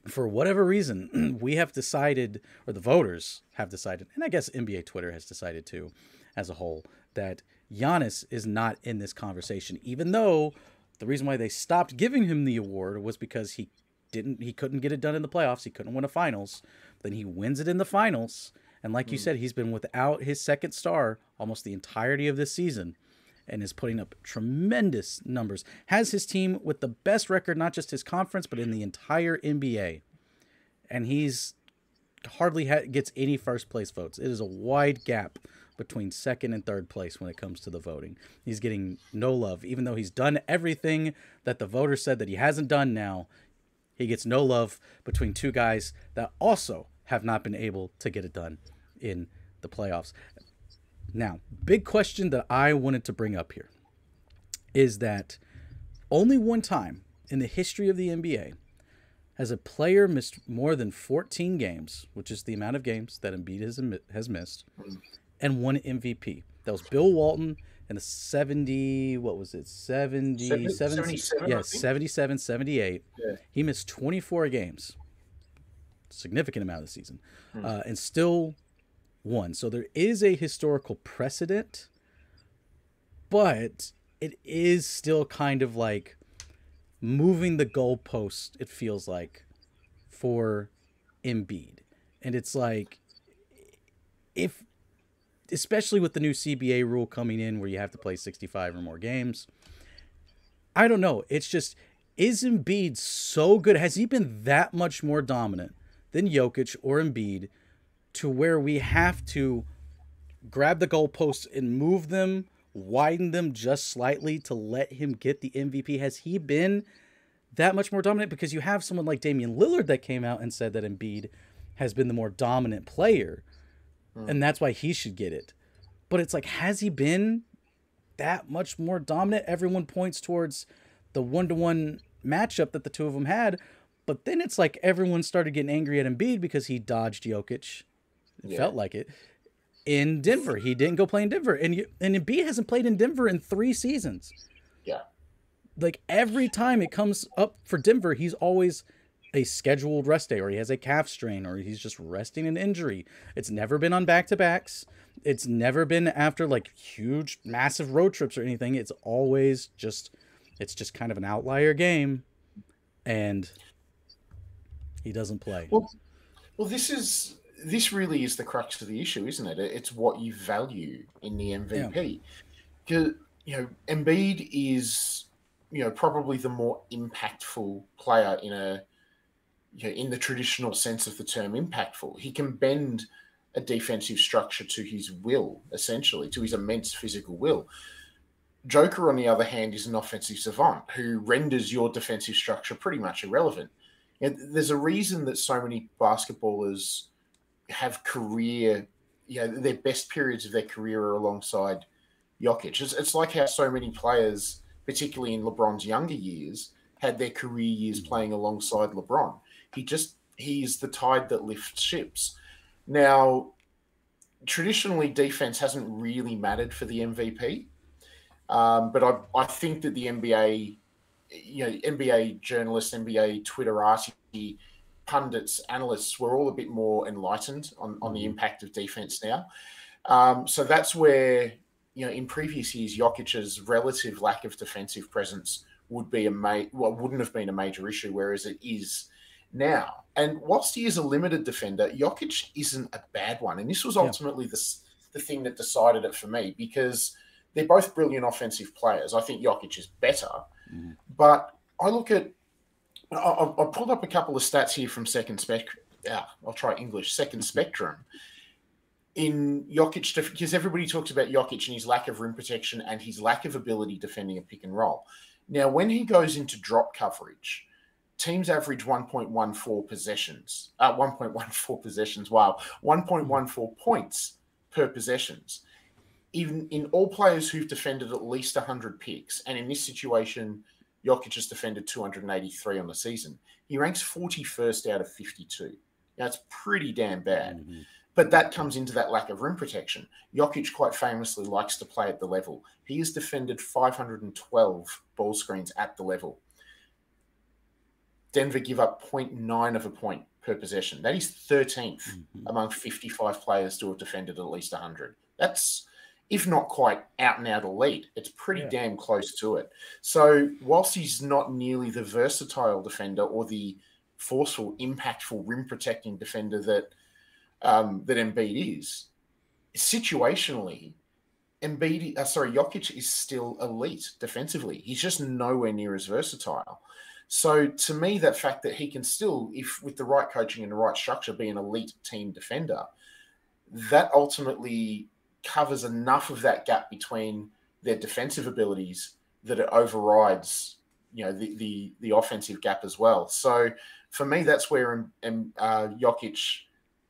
for whatever reason, we have decided, or the voters have decided, and I guess NBA Twitter has decided too, as a whole, that Giannis is not in this conversation, even though the reason why they stopped giving him the award was because he couldn't get it done in the playoffs. He couldn't win a finals. Then he wins it in the finals. And like you said, he's been without his second star almost the entirety of this season and is putting up tremendous numbers. Has his team with the best record, not just his conference, but in the entire NBA. And he's hardly gets any first place votes. It is a wide gap between second and third place when it comes to the voting. He's getting no love. Even though he's done everything that the voters said that he hasn't done now, he gets no love between two guys that also have not been able to get it done in the playoffs. Now, big question that I wanted to bring up here is that only one time in the history of the NBA has a player missed more than 14 games, which is the amount of games that Embiid has missed, and won MVP. That was Bill Walton in the 77, 78. Yeah. He missed 24 games. Significant amount of the season, and still won. So there is a historical precedent, but it is still kind of like moving the goalpost, it feels like, for Embiid. And it's like, especially with the new CBA rule coming in where you have to play 65 or more games, I don't know. It's just, is Embiid so good? Has he been that much more dominant than Jokic or Embiid to where we have to grab the goalposts and move them, widen them just slightly to let him get the MVP? Has he been that much more dominant? Because you have someone like Damian Lillard that came out and said that Embiid has been the more dominant player, and that's why he should get it. But it's like, has he been that much more dominant? Everyone points towards the 1-to-1 matchup that the two of them had, but then it's like everyone started getting angry at Embiid because he dodged Jokic. It felt like it. In Denver. He didn't go play in Denver. And Embiid hasn't played in Denver in 3 seasons. Yeah. Like, every time it comes up for Denver, he's always a scheduled rest day, or he has a calf strain, or he's just resting an injury. It's never been on back-to-backs. It's never been after like huge, massive road trips or anything. It's always just, it's just kind of an outlier game, and he doesn't play. Well, this really is the crux of the issue, isn't it? It's what you value in the MVP. Because Embiid is probably the more impactful player in the traditional sense of the term impactful. He can bend a defensive structure to his will, essentially, to his immense physical will. Joker, on the other hand, is an offensive savant who renders your defensive structure pretty much irrelevant. And there's a reason that so many basketballers have their best periods of their career are alongside Jokic. It's like how so many players, particularly in LeBron's younger years, had their career years playing alongside LeBron. He's the tide that lifts ships. Now, traditionally, defense hasn't really mattered for the MVP, but I think that the NBA, NBA journalists, NBA Twitterati, pundits, analysts were all a bit more enlightened on the impact of defense now. So that's where, in previous years, Jokic's relative lack of defensive presence wouldn't have been a major issue, whereas it is now. And whilst he is a limited defender, Jokic isn't a bad one. And this was ultimately the thing that decided it for me, because they're both brilliant offensive players. I think Jokic is better. But I look at, I pulled up a couple of stats here from Second Spectrum. I'll try English. Second Spectrum. In Jokic, because everybody talks about Jokic and his lack of rim protection and his lack of ability defending a pick and roll. Now, when he goes into drop coverage, teams average 1.14 possessions. 1.14 possessions. Wow, 1.14 points per possessions. Even in all players who've defended at least 100 picks, and in this situation, Jokic has defended 283 on the season. He ranks 41st out of 52. Now, it's pretty damn bad. But that comes into that lack of rim protection. Jokic quite famously likes to play at the level. He has defended 512 ball screens at the level. Denver give up 0.9 of a point per possession. That is 13th among 55 players to have defended at least 100. That's, if not quite out and out elite, it's pretty damn close to it. So whilst he's not nearly the versatile defender or the forceful, impactful, rim protecting defender that Embiid is, situationally, Jokic is still elite defensively. He's just nowhere near as versatile. So to me, that fact that he can still, if with the right coaching and the right structure, be an elite team defender, that ultimately covers enough of that gap between their defensive abilities that it overrides, the offensive gap as well. So for me, that's where Jokic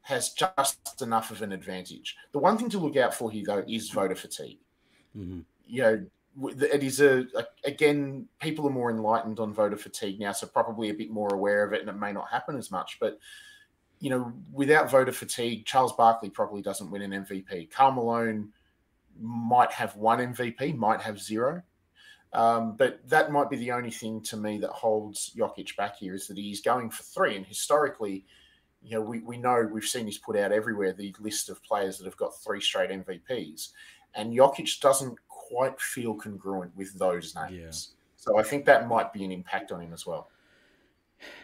has just enough of an advantage. The one thing to look out for here, though, is voter fatigue. It is again, people are more enlightened on voter fatigue now, so probably a bit more aware of it, and it may not happen as much. But without voter fatigue, Charles Barkley probably doesn't win an MVP. Karl Malone might have one MVP, might have zero. But that might be the only thing to me that holds Jokic back here, is that he's going for three. And historically, we know, we've seen this put out everywhere, the list of players that have got 3 straight MVPs. And Jokic doesn't quite feel congruent with those names. So I think that might be an impact on him as well.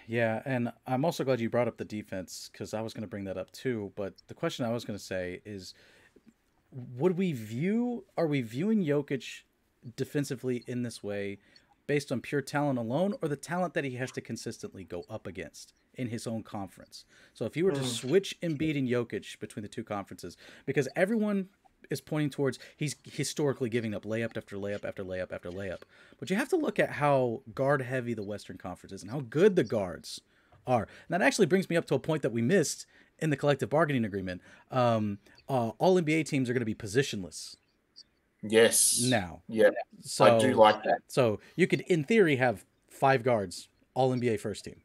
Yeah, and I'm also glad you brought up the defense, because I was going to bring that up too. But the question I was going to say is, are we viewing Jokic defensively in this way based on pure talent alone, or the talent that he has to consistently go up against in his own conference? So if you were to switch Embiid and Jokic between the two conferences, because everyone is pointing towards he's historically giving up layup after layup after layup after layup. But you have to look at how guard heavy the Western Conference is and how good the guards are. And that actually brings me up to a point that we missed in the collective bargaining agreement. All NBA teams are going to be positionless. Yes. Now. Yeah. So, I do like that. So you could, in theory, have 5 guards, all NBA first team.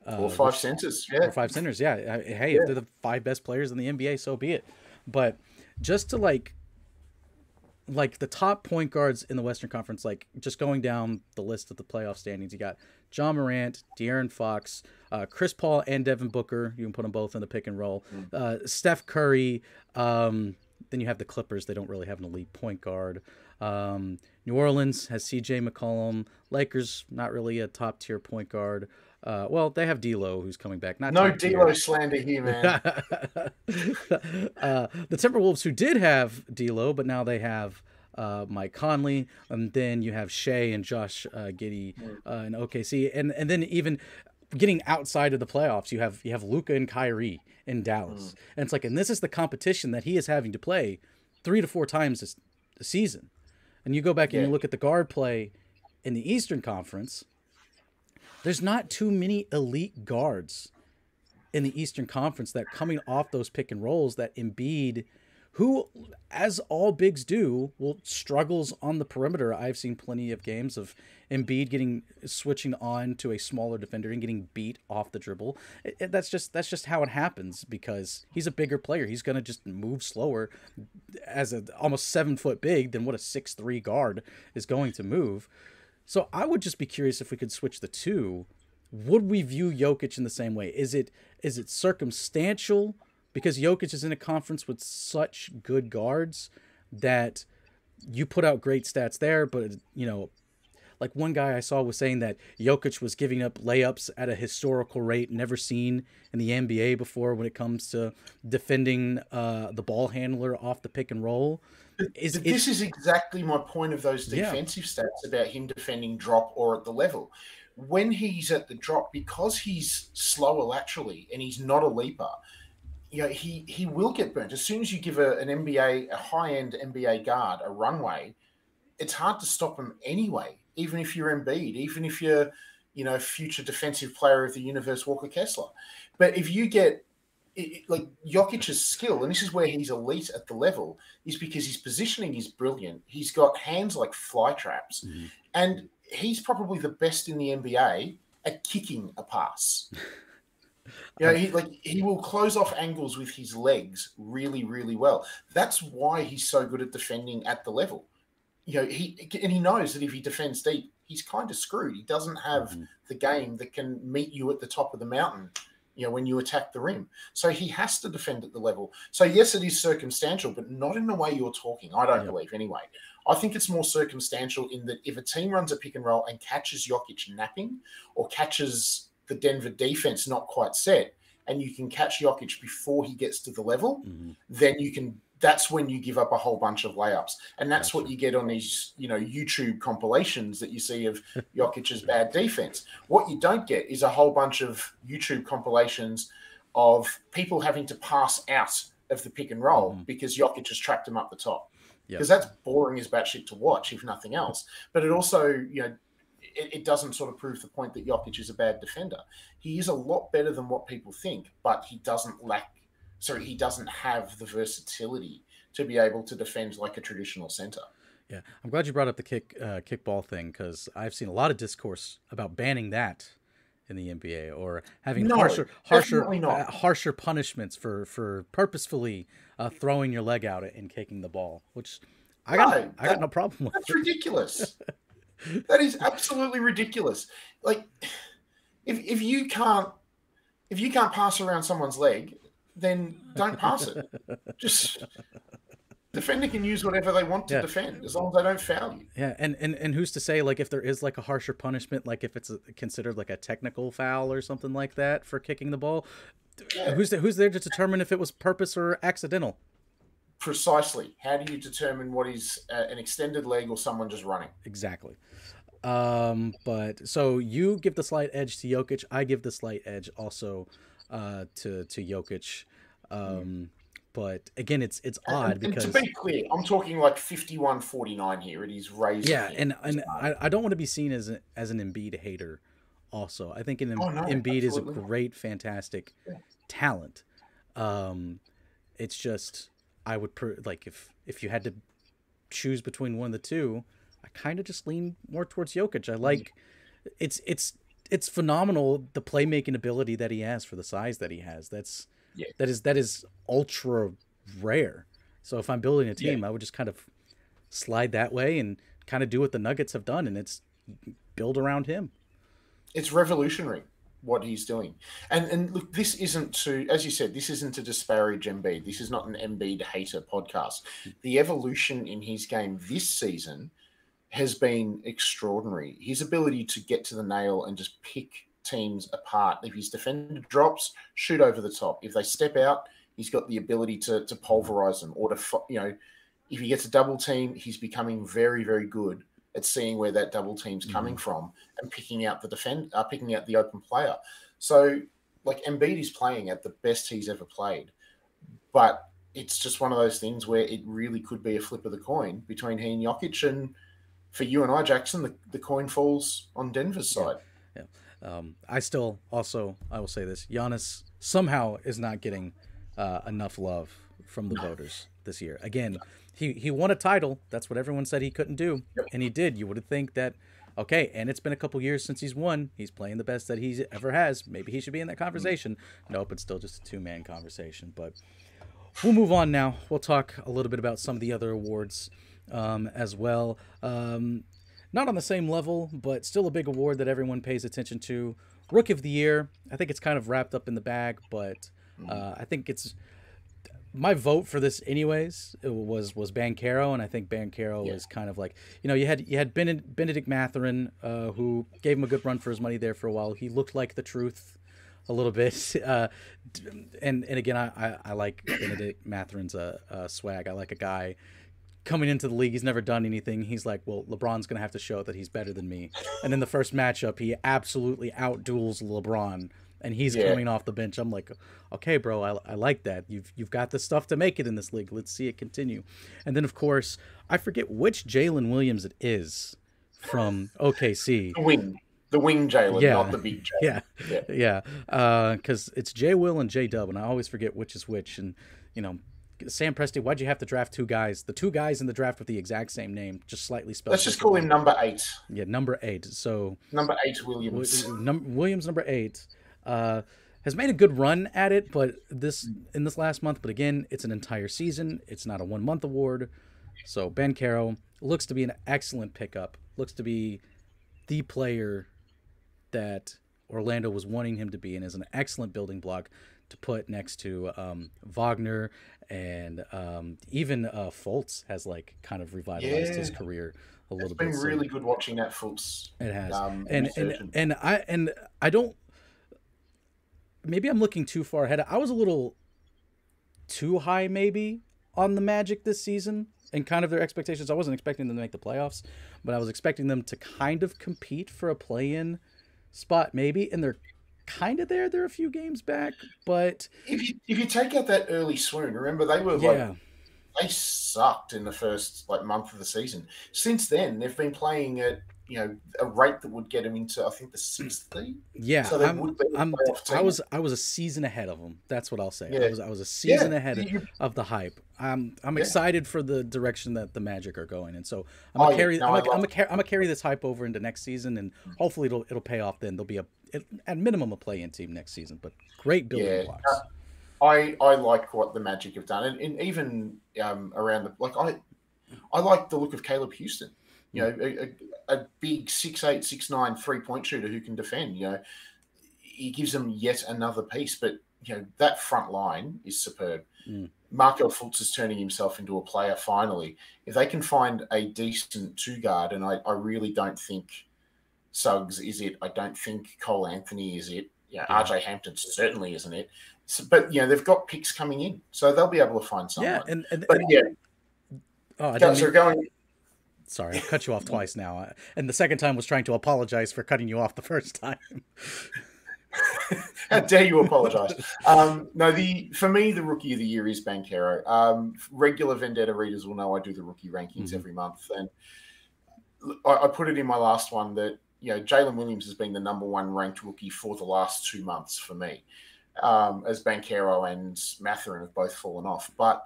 Or 5 centers. Yeah. Or 5 centers. Yeah. Hey, if they're the 5 best players in the NBA, so be it. But just to like like the top point guards in the Western Conference, like just going down the list of the playoff standings, you got John Morant, De'Aaron Fox, Chris Paul, and Devin Booker. You can put them both in the pick and roll. Steph Curry. Then you have the Clippers. They don't really have an elite point guard. New Orleans has C.J. McCollum. Lakers, not really a top tier point guard. Well, they have D'Lo, who's coming back. Not no D'Lo slander here, man. The Timberwolves, who did have D'Lo, but now they have Mike Conley, and then you have Shea and Josh Giddey in OKC, and then even getting outside of the playoffs, you have Luka and Kyrie in Dallas, and it's like, and this is the competition that he is having to play 3 to 4 times this season, and you go back and you look at the guard play in the Eastern Conference. There's not too many elite guards in the Eastern Conference that coming off those pick and rolls that Embiid, who, as all bigs do, struggles on the perimeter. I've seen plenty of games of Embiid switching on to a smaller defender and getting beat off the dribble. That's just how it happens, because he's a bigger player. He's going to just move slower as a almost 7-foot big than what a 6'3" guard is going to move. So I would just be curious if we could switch the two. Would we view Jokic in the same way? Is it circumstantial because Jokic is in a conference with such good guards that you put out great stats there, but like one guy I saw was saying that Jokic was giving up layups at a historical rate never seen in the NBA before when it comes to defending the ball handler off the pick and roll. This is exactly my point of those defensive stats about him defending drop or at the level. When he's at the drop, because he's slower laterally and he's not a leaper, he will get burnt. As soon as you give a high-end NBA guard a runway, it's hard to stop him anyway, even if you're Embiid, even if you're, future defensive player of the universe, Walker Kessler. But if you get like Jokic's skill, and this is where he's elite at the level, is because his positioning is brilliant. He's got hands like fly traps, and he's probably the best in the NBA at kicking a pass. He will close off angles with his legs really, really well. That's why he's so good at defending at the level. He knows that if he defends deep, he's kind of screwed. He doesn't have the game that can meet you at the top of the mountain, when you attack the rim. So he has to defend at the level. So yes, it is circumstantial, but not in the way you're talking, I don't believe anyway. I think it's more circumstantial in that if a team runs a pick and roll and catches Jokic napping or catches the Denver defense not quite set, and you can catch Jokic before he gets to the level, then that's when you give up a whole bunch of layups. And that's what you get on these, YouTube compilations that you see of Jokic's bad defense. What you don't get is a whole bunch of YouTube compilations of people having to pass out of the pick and roll because Jokic has trapped him up the top. Because that's boring as batshit to watch, if nothing else. But it also, it doesn't sort of prove the point that Jokic is a bad defender. He is a lot better than what people think, but he doesn't have the versatility to be able to defend like a traditional center. Yeah, I'm glad you brought up the kickball thing, because I've seen a lot of discourse about banning that in the NBA, or having harsher punishments for purposefully throwing your leg out and kicking the ball, which I got no problem with. That's ridiculous. That is absolutely ridiculous. Like, if you can't pass around someone's leg, then don't pass it. Just defender can use whatever they want to defend, as long as they don't foul you. Yeah, and who's to say, like, if there is like a harsher punishment, like if it's considered like a technical foul or something like that for kicking the ball, who's there to determine if it was purpose or accidental? Precisely. How do you determine what is an extended leg or someone just running? Exactly. But so you give the slight edge to Jokic. I give the slight edge also to Jokic. But again, it's odd because, to be clear, I'm talking like 51-49 here. It is raised. Yeah, and I don't want to be seen as an Embiid hater. Also, I think Embiid is a great, fantastic talent. It's just I would if you had to choose between one of the two, I kind of just lean more towards Jokic. I like it's phenomenal, the playmaking ability that he has for the size that he has. That is ultra rare. So if I'm building a team, I would just kind of slide that way and kind of do what the Nuggets have done, and it's build around him. It's revolutionary what he's doing. And look, this isn't to, as you said, this isn't to disparage Embiid. This is not an Embiid hater podcast. The evolution in his game this season has been extraordinary. His ability to get to the nail and just pick teams apart. If his defender drops, shoot over the top. If they step out, he's got the ability to pulverize them, or to, if he gets a double team, he's becoming very, very good at seeing where that double team's coming from and picking out picking out the open player. So, like, Embiid is playing at the best he's ever played, but it's just one of those things where it really could be a flip of the coin between he and Jokic. And for you and I, Jackson, the coin falls on Denver's side. Yeah. I will say this: Giannis somehow is not getting enough love from the voters this year. Again, he won a title. That's what everyone said he couldn't do, and he did. You would think that, okay, and it's been a couple years since he's won. He's playing the best that he ever has. Maybe he should be in that conversation. Nope, it's still just a two-man conversation. But we'll move on now. We'll talk a little bit about some of the other awards as well. Not on the same level, but still a big award that everyone pays attention to. Rookie of the Year. I think it's kind of wrapped up in the bag, but I think it's my vote for this anyways. It was Banchero, and I think Banchero is kind of like, you had Benedict Mathurin, who gave him a good run for his money there for a while. He looked like the truth a little bit, and again, I like Benedict Mathurin's swag. I like a guy coming into the league, he's never done anything. He's like, well, LeBron's going to have to show that he's better than me. And in the first matchup, he absolutely outduels LeBron, and he's coming off the bench. I'm like, okay, bro, I like that. You've got the stuff to make it in this league. Let's see it continue. And then, of course, I forget which Jalen Williams it is from OKC. The wing Jalen, not the big Jalen. Yeah. Because it's J Will and J Dub, and I always forget which is which. And, Sam Presti, why'd you have to draft two guys? The two guys in the draft with the exact same name, just slightly spelled. Let's just call him number 8. Yeah, number 8. So number 8 Williams. Williams, number 8, has made a good run at it, but in this last month. But again, it's an entire season. It's not a 1-month award. So Banchero looks to be an excellent pickup. Looks to be the player that Orlando was wanting him to be, and is an excellent building block to put next to Wagner, and even Fultz has like kind revitalized his career a little bit. It's been really good watching that Fultz. It has, and I don't. Maybe I'm looking too far ahead. I was a little too high maybe on the Magic this season and kind of their expectations. I wasn't expecting them to make the playoffs, but I was expecting them to kind of compete for a play-in spot maybe, and they're kind of there. They're a few games back, but if you take out that early swoon, remember they were they sucked in the first month of the season. Since then, they've been playing at a rate that would get them into, I think, the 6th seed. Yeah, so I was a season ahead of them. That's what I'll say. Yeah. I was a season ahead of the hype. I'm excited for the direction that the Magic are going, and so I'm gonna carry this hype over into next season, and hopefully it'll pay off. Then there'll be at minimum a play-in team next season, but great building blocks. I like what the Magic have done, and even around I like the look of Caleb Houston. A big 6'8", 6'9" 3-point shooter who can defend. He gives them yet another piece, but that front line is superb. Markel Fultz is turning himself into a player finally. If they can find a decent 2-guard, and I really don't think Suggs is it. I don't think Cole Anthony is it. RJ Hampton certainly isn't it. So, but they've got picks coming in, so they'll be able to find someone. Sorry, I cut you off twice now, and the second time was trying to apologize for cutting you off the first time. How dare you apologize? For me, the Rookie of the Year is Banchero. Regular Vendetta readers will know I do the rookie rankings every month, and I put it in my last one that Jalen Williams has been the number 1 ranked rookie for the last 2 months for me, as Banchero and Mathurin have both fallen off. But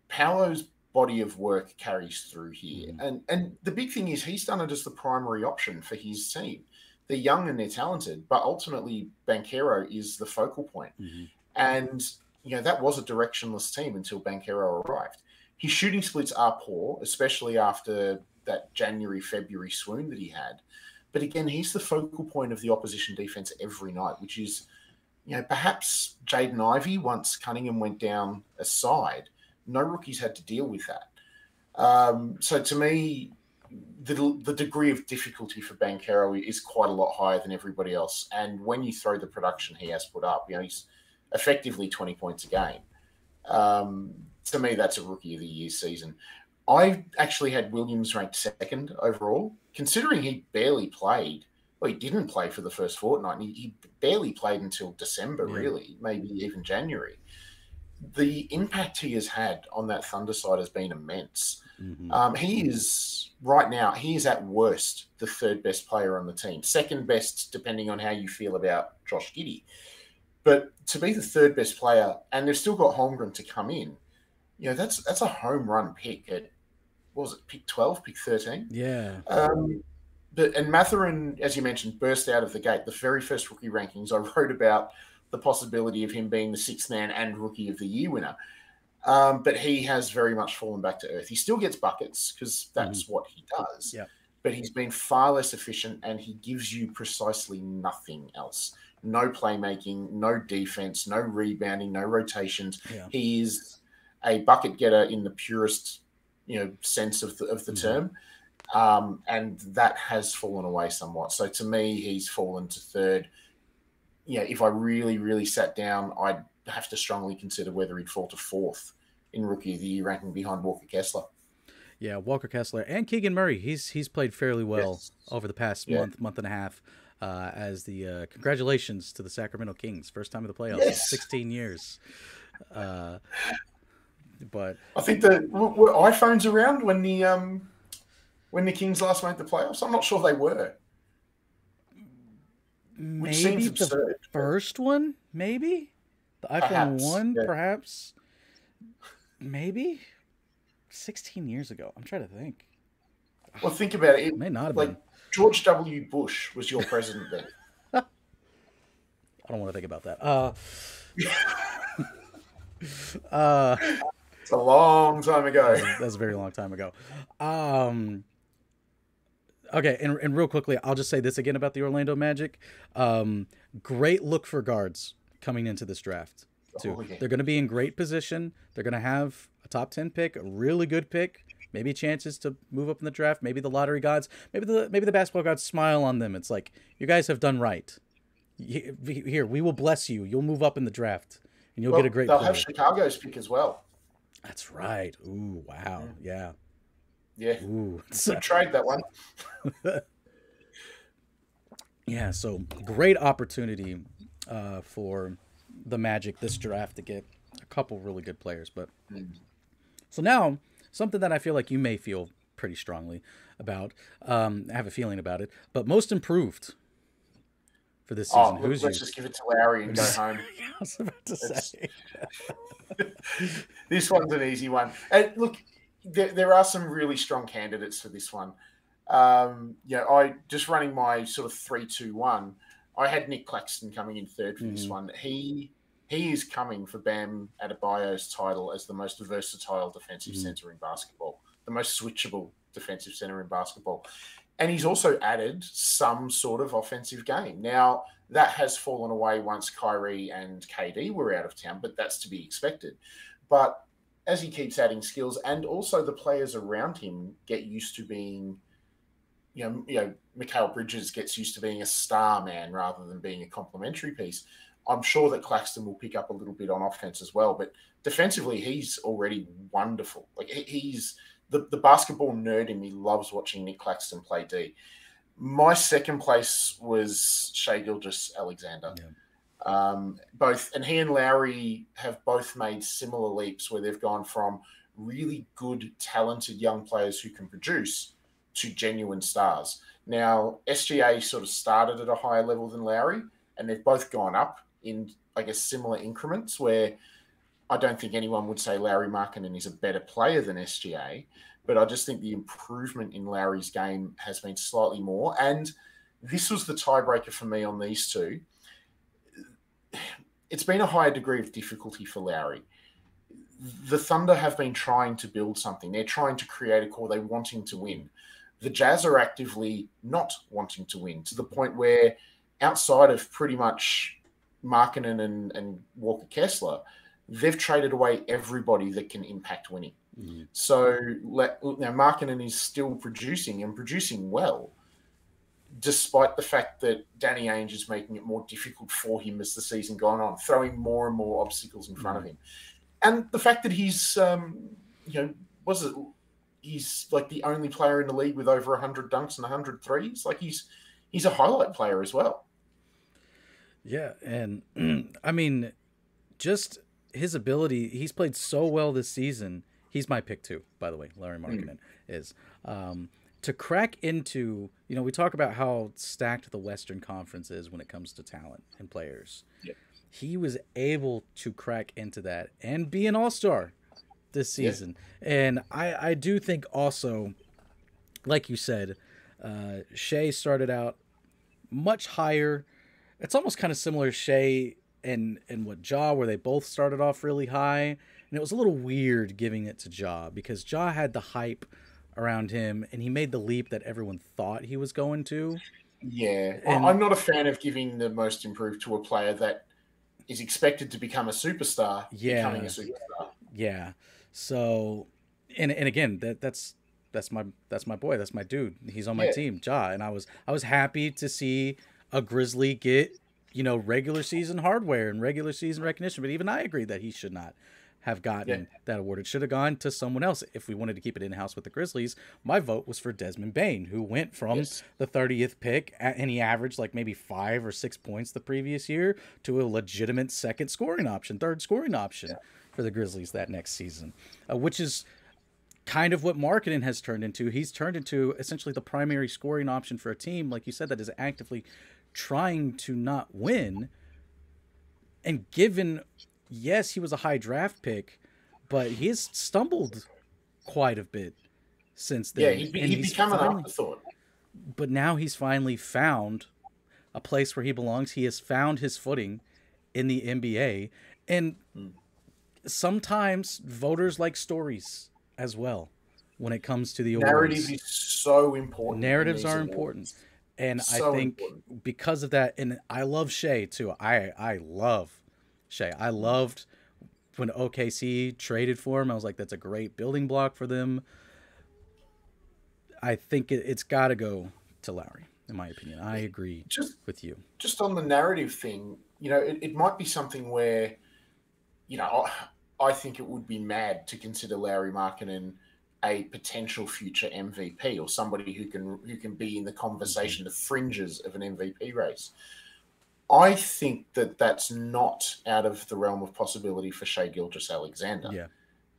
Paolo's body of work carries through here. And the big thing is he's done it as the primary option for his team. They're young and they're talented, but ultimately Banchero is the focal point. And that was a directionless team until Banchero arrived. His shooting splits are poor, especially after that January, February swoon that he had. But again, he's the focal point of the opposition defense every night, which is, perhaps Jaden Ivey, once Cunningham went down aside, no rookies had to deal with that. So to me, the degree of difficulty for Banchero is quite a lot higher than everybody else. And when you throw the production he has put up, he's effectively 20 points a game. To me, that's a Rookie of the Year season. I actually had Williams ranked second overall, considering he barely played. Well, he didn't play for the first fortnight. He barely played until December, really, maybe even January. The impact he has had on that Thunder side has been immense. Mm-hmm. He is, right now, he is at worst the third best player on the team. Second best, depending on how you feel about Josh Giddey. But to be the third best player, and they've still got Holmgren to come in, that's a home run pick at, what was it, pick 12, pick 13? Yeah. And Mathurin, as you mentioned, burst out of the gate. The very first rookie rankings, I wrote about the possibility of him being the sixth man and Rookie of the Year winner. But he has very much fallen back to earth. He still gets buckets because that's what he does. Yep. But he's been far less efficient, and he gives you precisely nothing else. No playmaking, no defense, no rebounding, no rotations. Yeah. He is a bucket getter in the purest, sense of the term. And that has fallen away somewhat. So to me, he's fallen to third. If I really, really sat down, I'd have to strongly consider whether he'd fall to fourth in Rookie of the Year ranking behind Walker Kessler. Yeah, Walker Kessler and Keegan Murray. He's played fairly well over the past month and a half. As the congratulations to the Sacramento Kings, first time in the playoffs in 16 years. But I think were iPhones around when the Kings last made the playoffs? I'm not sure they were. Maybe the first one, maybe the iPhone 1, perhaps, maybe 16 years ago. I'm trying to think. Well, think about it. It may not have been. George W. Bush was your president then. I don't want to think about that. It's a long time ago. That's a very long time ago. Okay, and real quickly, I'll just say this again about the Orlando Magic. Great look for guards coming into this draft, too. Oh, yeah. They're going to be in great position. They're going to have a top 10 pick, a really good pick. Maybe chances to move up in the draft. Maybe the lottery gods, maybe the basketball gods smile on them. It's like, you guys have done right. Here, we will bless you. You'll move up in the draft, and you'll get a great player. They'll have Chicago's pick as well. That's right. Ooh, wow. Yeah. Ooh. Good trade, that one. Yeah, so great opportunity for the Magic this draft to get a couple really good players. But so now, something that I feel like you may feel pretty strongly about. I have a feeling about it, but most improved for this season. Let's just give it to Lowry and go home. Yeah, I was about to say. This one's an easy one. And look, there are some really strong candidates for this one. I just running my sort of 3-2-1. I had Nick Claxton coming in third for this one. He is coming for Bam Adebayo's title as the most versatile defensive center in basketball, the most switchable defensive center in basketball. And he's also added some sort of offensive game. Now, that has fallen away once Kyrie and KD were out of town, but that's to be expected. But as he keeps adding skills, and also the players around him get used to being, Mikal Bridges gets used to being a star man rather than being a complementary piece. I'm sure that Claxton will pick up a little bit on offense as well, but defensively, he's already wonderful. Like, he's the basketball nerd in me loves watching Nick Claxton play D. My second place was Shai Gilgeous-Alexander. Yeah. He and Lowry have both made similar leaps where they've gone from really good, talented young players who can produce to genuine stars. Now, SGA sort of started at a higher level than Lowry, and they've both gone up in, I guess, similar increments where I don't think anyone would say Lauri Markkanen is a better player than SGA, but I just think the improvement in Lowry's game has been slightly more. And this was the tiebreaker for me on these two. it's been a higher degree of difficulty for Lowry. The Thunder have been trying to build something. They're trying to create a core. They're wanting to win. The Jazz are actively not wanting to win, to the point where outside of pretty much Markkanen and Walker Kessler, they've traded away everybody that can impact winning. Mm-hmm. So now Markkanen is still producing and producing well, despite the fact that Danny Ainge is making it more difficult for him as the season gone on, throwing more and more obstacles in front of him. And the fact that he's, he's like the only player in the league with over 100 dunks and 100 threes. Like he's a highlight player as well. Yeah, and I mean, just his ability. He's played so well this season. He's my pick too, by the way. Lauri Markkanen is to crack into. You know, we talk about how stacked the Western Conference is when it comes to talent and players. Yep. He was able to crack into that and be an all-star this season. Yeah. And I do think also, like you said, Shea started out much higher. It's almost kind of similar to Shea and what Ja, where they both started off really high. And it was a little weird giving it to Ja because Ja had the hype around him and he made the leap that everyone thought he was going to. Yeah. And I'm not a fan of giving the most improved to a player that is expected to become a superstar, becoming a superstar. Yeah. So, and again, that's my boy. That's my dude. He's on my team, Ja. And I was happy to see a Grizzly get, regular season hardware and regular season recognition. But even I agree that he should not have gotten that award. It should have gone to someone else. If we wanted to keep it in-house with the Grizzlies, my vote was for Desmond Bane, who went from the 30th pick, and he averaged like maybe 5 or 6 points the previous year to a legitimate third scoring option for the Grizzlies that next season, which is kind of what Markkanen has turned into. He's turned into essentially the primary scoring option for a team, like you said, that is actively trying to not win. And given... Yes, he was a high draft pick, but he has stumbled quite a bit since then. Yeah, he's become an afterthought. But now he's finally found a place where he belongs. He has found his footing in the NBA. And sometimes voters like stories as well when it comes to the awards. Narrative is so important. Narratives are important. And so I think because of that, and I love Shea too. I love Shea. I loved when OKC traded for him. I was like, that's a great building block for them. I think it's got to go to Lowry, in my opinion. I agree with you. Just on the narrative thing, it might be something where, I think it would be mad to consider Lauri Markkanen a potential future MVP or somebody who can be in the conversation, the fringes of an MVP race. I think that that's not out of the realm of possibility for Shai Gilgeous-Alexander. Yeah.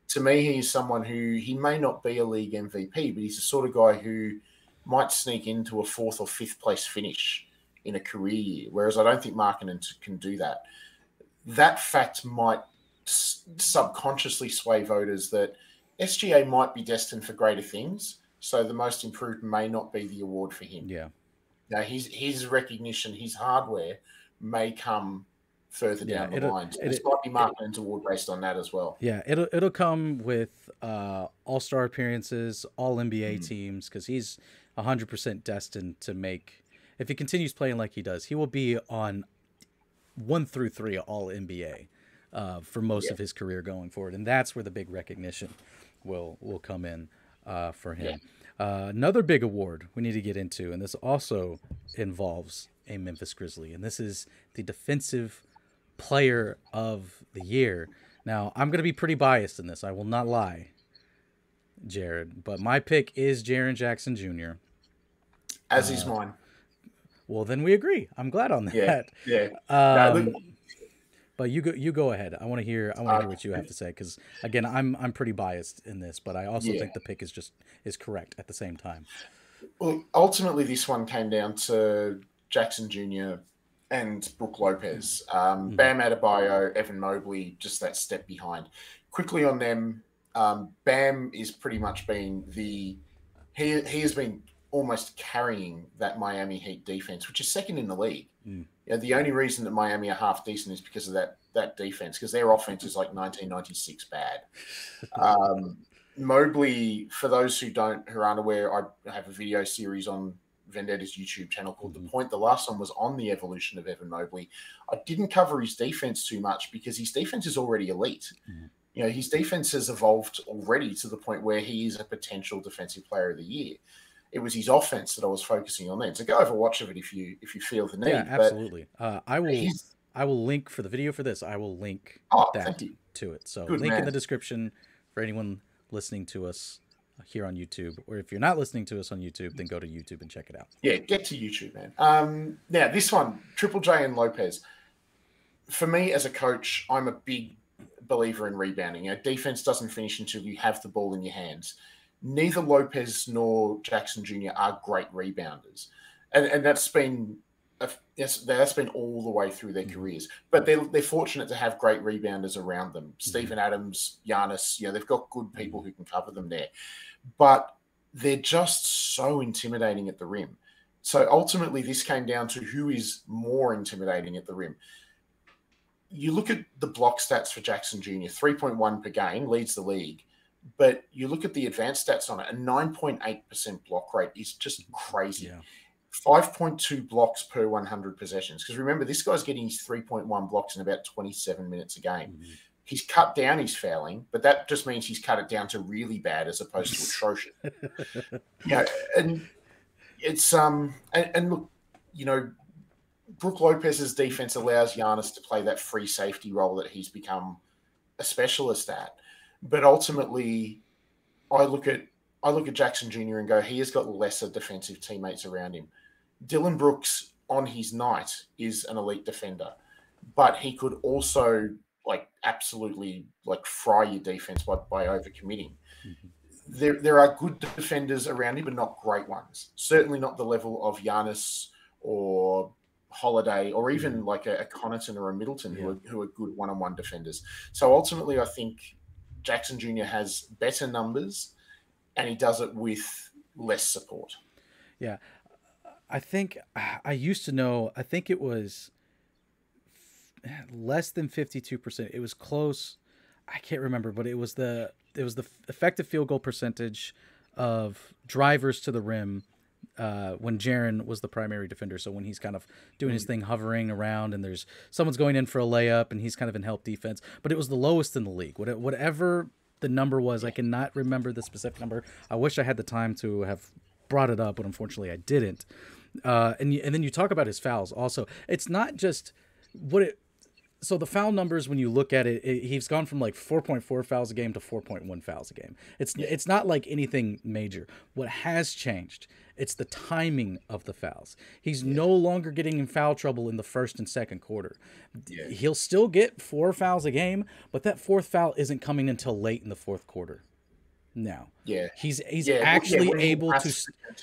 To me, he's someone who he may not be a league MVP, but he's the sort of guy who might sneak into a 4th or 5th place finish in a career year, whereas I don't think Markkanen can do that. That fact might subconsciously sway voters that SGA might be destined for greater things, so the most improved may not be the award for him. Yeah. Now, his recognition, his hardware may come further down the line. So this might be Markkanen's award based on that as well. Yeah, it'll come with all-star appearances, all-NBA teams, because he's 100% destined to make... If he continues playing like he does, he will be on 1 through 3 all-NBA for most of his career going forward. And that's where the big recognition will come in for him. Yeah. Another big award we need to get into, and this also involves a Memphis Grizzly, and this is the Defensive Player of the Year. Now, I'm going to be pretty biased in this. I will not lie, Jarrod, but my pick is Jaren Jackson Jr. As is mine. Well, then we agree. I'm glad on that. Yeah. But you go ahead. I want to hear what you have to say, because again, I'm pretty biased in this, but I also think the pick is correct at the same time. Well, ultimately, this one came down to Jackson Jr. and Brook Lopez. Bam Adebayo, Evan Mobley, just that step behind. Quickly on them, Bam is pretty much been he has been almost carrying that Miami Heat defense, which is second in the league. The only reason that Miami are half decent is because of that that defense because their offense is like 1996 bad. Mobley, for those who aren't aware, I have a video series on Vendetta's YouTube channel called The Point. The last one was on the evolution of Evan Mobley. I didn't cover his defense too much because his defense is already elite. You know, his defense has evolved already to the point where he is a potential defensive player of the year. It was his offense that I was focusing on then. So go over watch of it if you feel the need. Yeah, absolutely. I will link for the video for this. I will link to it. So Good link man. in the description for anyone listening to us here on YouTube, or if you're not listening to us on YouTube, then go to YouTube and check it out. Yeah, get to YouTube, man. Now this one, Triple J and Lopez. For me as a coach, I'm a big believer in rebounding. You know, defense doesn't finish until you have the ball in your hands. Neither Lopez nor Jackson Jr. are great rebounders, and that's been all the way through their careers. But they're fortunate to have great rebounders around them. Steven Adams, Giannis, you know, they've got good people who can cover them there. But they're just so intimidating at the rim. So ultimately, this came down to who is more intimidating at the rim. You look at the block stats for Jackson Jr., 3.1 per game, leads the league. But you look at the advanced stats on it, a 9.8% block rate is just crazy. Yeah. 5.2 blocks per 100 possessions. Because remember, this guy's getting his 3.1 blocks in about 27 minutes a game. He's cut down his fouling, but that just means he's cut it down to really bad as opposed to atrocious. Yeah, and it's and look, you know, Brook Lopez's defense allows Giannis to play that free safety role that he's become a specialist at. But ultimately, I look at Jackson Jr. and go, he has got lesser defensive teammates around him. Dylan Brooks, on his night, is an elite defender, but he could also absolutely fry your defense by overcommitting. There are good defenders around him, but not great ones. Certainly not the level of Giannis or Holiday, or even like a Connaughton or a Middleton, who are good one-on-one defenders. So ultimately, I think Jackson Jr. has better numbers, and he does it with less support. Yeah. I think I used to know, I think it was less than 52%. It was close. I can't remember, but it was the effective field goal percentage of drivers to the rim when Jaren was the primary defender. So when he's kind of doing his thing, hovering around, and there's someone's going in for a layup and he's kind of in help defense, but it was the lowest in the league. Whatever the number was, I cannot remember the specific number. I wish I had the time to have brought it up, but unfortunately I didn't. And then you talk about his fouls also. It's not just so the foul numbers, when you look at it, he's gone from 4.4 fouls a game to 4.1 fouls a game. It's not like anything major. What has changed, it's the timing of the fouls. He's no longer getting in foul trouble in the first and second quarter. Yeah. He'll still get 4 fouls a game, but that fourth foul isn't coming until late in the fourth quarter. Now, he's actually able to.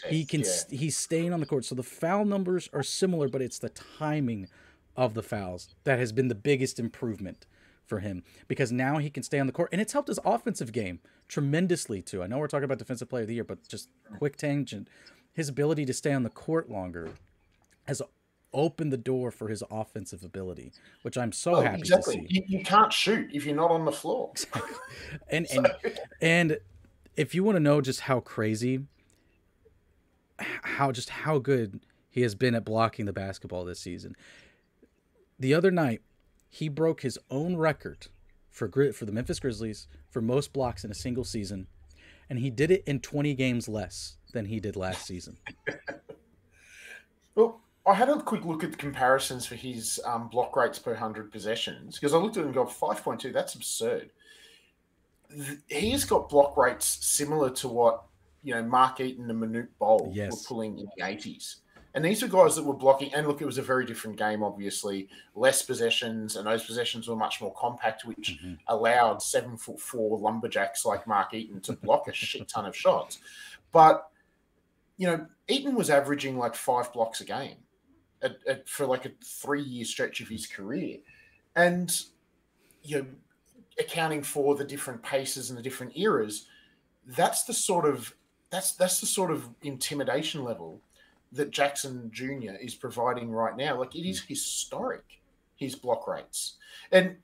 He's staying on the court. So the foul numbers are similar, but it's the timing of the fouls that has been the biggest improvement for him, because now he can stay on the court, and it's helped his offensive game tremendously too. I know we're talking about defensive player of the year, but just quick tangent, his ability to stay on the court longer has opened the door for his offensive ability, which I'm so happy to see. You can't shoot if you're not on the floor. And if you want to know just how crazy, how good he has been at blocking the basketball this season. The other night, he broke his own record for the Memphis Grizzlies for most blocks in a single season, and he did it in 20 games less than he did last season. Well, I had a quick look at the comparisons for his block rates per 100 possessions, because I looked at it and got 5.2. That's absurd. He's got block rates similar to what Mark Eaton and Manute Bol were pulling in the 80s. And these are guys that were blocking. And look, it was a very different game, obviously. Less possessions, and those possessions were much more compact, which allowed 7'4" lumberjacks like Mark Eaton to block a shit ton of shots. But, Eaton was averaging 5 blocks a game for a 3-year stretch of his career. And, accounting for the different paces and the different eras, that's the sort of intimidation level that Jackson Jr. is providing right now. It is historic, his block rates. And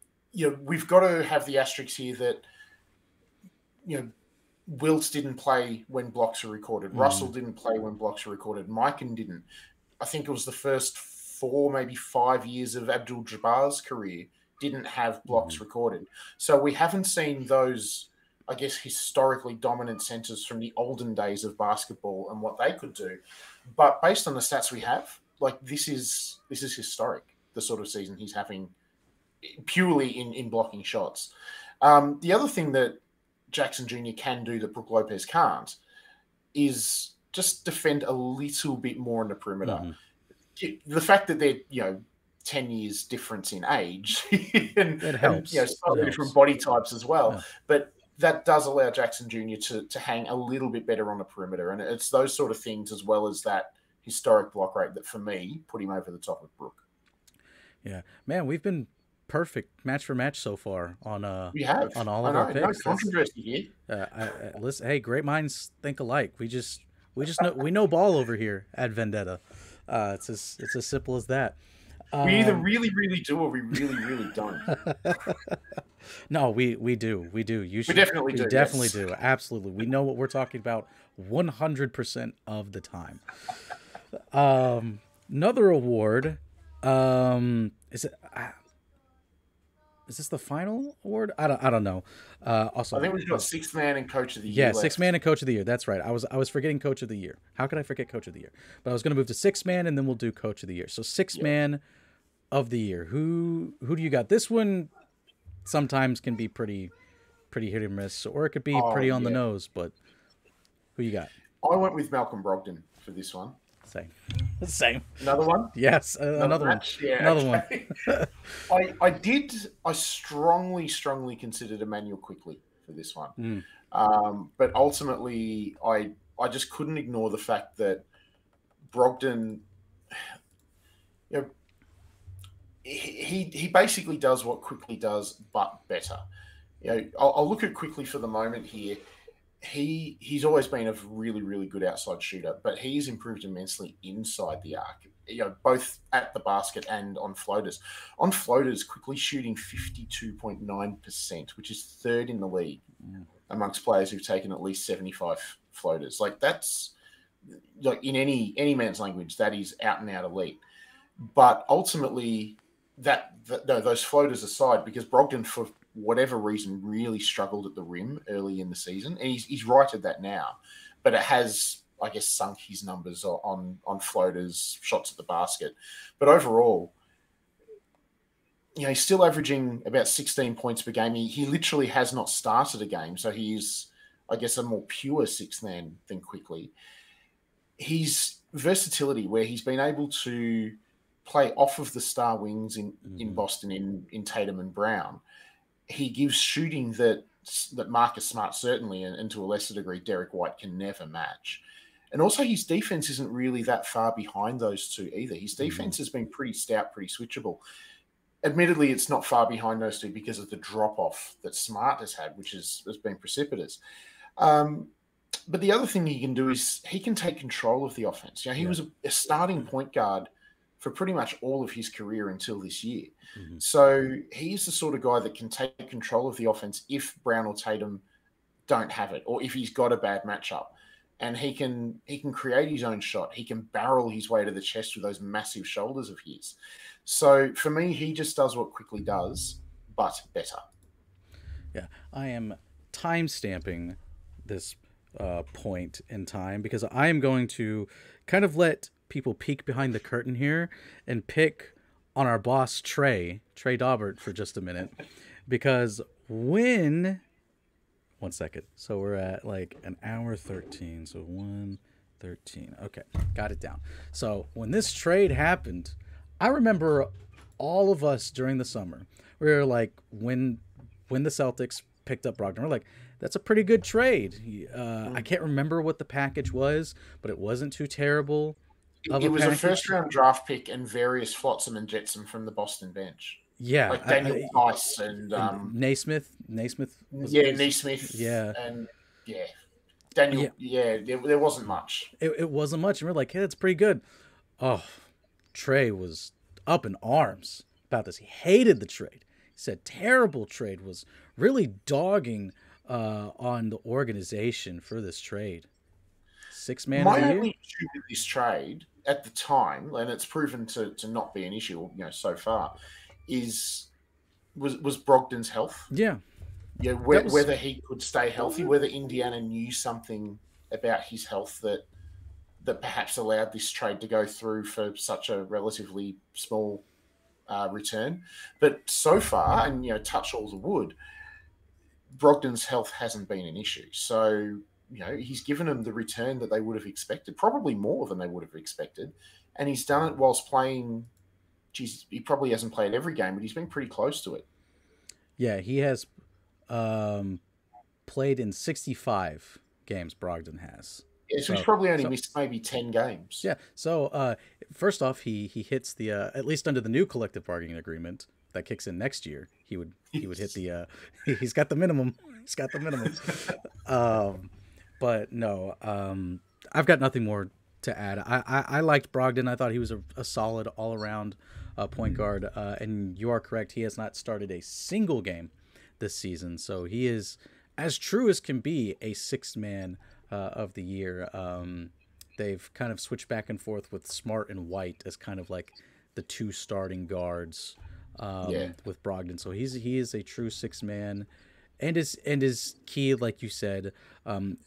we've got to have the asterisk here that, Wilts didn't play when blocks were recorded. Russell didn't play when blocks were recorded. Mikan didn't. I think it was the first 4, maybe 5 years of Abdul Jabbar's career didn't have blocks recorded. So we haven't seen those, I guess, historically dominant centers from the olden days of basketball and what they could do. But based on the stats we have, like this is historic, the sort of season he's having purely in blocking shots. The other thing that Jackson Jr. can do that Brook Lopez can't is just defend a little bit more on the perimeter. The fact that they're, 10 years difference in age and, it helps. Slightly different body types as well. But that does allow Jackson Jr. to hang a little bit better on the perimeter. And it's those sort of things as well as that historic block rate that, for me, put him over the top of Brook. Yeah. Man, we've been perfect match for match so far on we have. On all of our picks. No controversy here. Listen, hey, great minds think alike. We just know ball over here at Vendetta. It's as simple as that. We either really, really do, or we really, really don't. No, we do. We do. We definitely do. We definitely do. Absolutely. We know what we're talking about 100% of the time. Another award. Is this the final award? I don't know. Also, I think we've got Sixth Man and Coach of the Year. Yeah, Sixth Man and Coach of the Year. That's right. I was forgetting Coach of the Year. How could I forget Coach of the Year? But I was going to move to Sixth Man, and then we'll do Coach of the Year. So Sixth Man of the Year. Who do you got? This one sometimes can be pretty hit or miss, or it could be pretty on the nose. But who you got? I went with Malcolm Brogdon for this one. Same. Another one? Yes, another one. Yeah, another one. I strongly considered Emmanuel Quickly for this one. But ultimately, I just couldn't ignore the fact that Brogdon, he basically does what Quickly does, but better. I'll look at Quickly for the moment here. He's always been a really, really good outside shooter, but he's improved immensely inside the arc, both at the basket and on floaters. On floaters, Quickly shooting 52.9%, which is third in the league amongst players who've taken at least 75 floaters. Like that's like in any man's language, that is out and out elite. But ultimately, those floaters aside, because Brogdon, for whatever reason, really struggled at the rim early in the season, and he's righted that now, but it has, I guess, sunk his numbers on floaters, shots at the basket. But overall, he's still averaging about 16 points per game. He literally has not started a game, so he's, I guess, a more pure sixth man than Quickly. His versatility, where he's been able to play off of the star wings in Boston, in Tatum and Brown, he gives shooting that Marcus Smart certainly, and to a lesser degree, Derek White can never match. And also his defense isn't really that far behind those two either. His defense has been pretty stout, pretty switchable. Admittedly, it's not far behind those two because of the drop-off that Smart has had, which has been precipitous. But the other thing he can do is he can take control of the offense. He was a starting point guard for pretty much all of his career until this year. So he's the sort of guy that can take control of the offense if Brown or Tatum don't have it, or if he's got a bad matchup. And he can create his own shot. He can barrel his way to the chest with those massive shoulders of his. So for me, he just does what Quickly does, but better. Yeah, I am time-stamping this point in time because I am going to kind of let people peek behind the curtain here and pick on our boss Trey Daubert for just a minute, because one second, so we're at like an hour 13, so 1:13. Okay, got it down. So when this trade happened, I remember all of us during the summer, we were like, when the Celtics picked up Brogdon, we're like, that's a pretty good trade. I can't remember what the package was, but it wasn't too terrible. It was a first-round draft pick and various flotsam and jetsam from the Boston bench. Yeah, like Daniel Tice and Naismith. Naismith. Yeah, and Daniel. Yeah, there wasn't much. It wasn't much, and we're like, hey, that's pretty good. Oh, Trey was up in arms about this. He hated the trade. said terrible trade, was really dogging on the organization for this trade. Sixth man of My the only year? issue with this trade at the time, and it's proven to not be an issue, so far, is was Brogdon's health. Yeah. That was Whether he could stay healthy, whether Indiana knew something about his health that perhaps allowed this trade to go through for such a relatively small return. But so far, and touch all the wood, Brogdon's health hasn't been an issue. So he's given them the return that they would have expected, probably more than they would have expected, and he's done it whilst playing. Geez, he probably hasn't played every game, but he's been pretty close to it. Yeah, he has played in 65 games. Brogdon has. Yeah, so he's probably only missed maybe 10 games. Yeah. So first off, he hits the at least under the new collective bargaining agreement that kicks in next year, he would hit the he's got the minimum. He's got the minimum. But no, I've got nothing more to add. I liked Brogdon. I thought he was a solid all around point guard. And you are correct. He has not started a single game this season, so he is as true as can be a sixth man of the year. They've kind of switched back and forth with Smart and White as kind of like the two starting guards with Brogdon. So he is a true sixth man, and is key, like you said.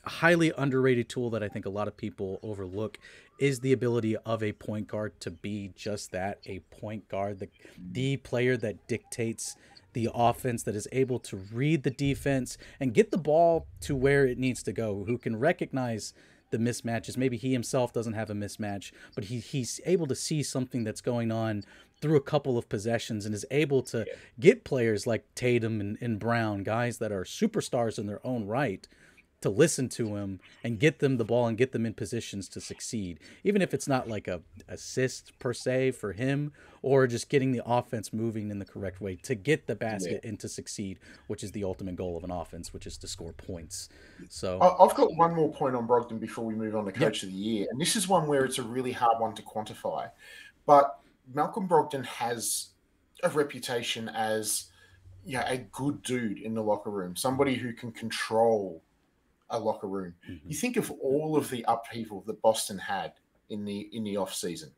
Highly underrated tool that I think a lot of people overlook is the ability of a point guard to be just that, a point guard, the player that dictates the offense, that is able to read the defense and get the ball to where it needs to go, who can recognize the mismatches. Maybe he himself doesn't have a mismatch, but he's able to see something that's going on through a couple of possessions and is able to get players like Tatum and Brown, guys that are superstars in their own right, to listen to him and get them the ball and get them in positions to succeed. Even if it's not like a assist per se for him, or just getting the offense moving in the correct way to get the basket and to succeed, which is the ultimate goal of an offense, which is to score points. So I've got one more point on Brogdon before we move on to Coach of the Year. And this is one where it's a really hard one to quantify. But Malcolm Brogdon has a reputation as a good dude in the locker room, somebody who can control a locker room. Mm-hmm. You think of all of the upheaval that Boston had in the off season.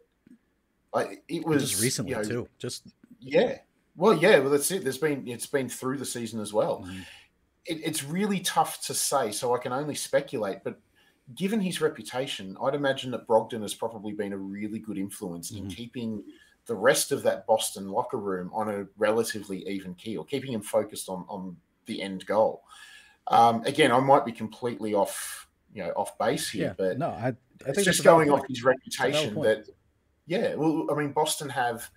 It was just recently too. Well, that's it. It's been through the season as well. Mm-hmm. It's really tough to say, so I can only speculate. But given his reputation, I'd imagine that Brogdon has probably been a really good influence in keeping the rest of that Boston locker room on a relatively even keel, keeping him focused on the end goal. Again, I might be completely off base here, but no, I think it's just going off his reputation that, Boston have,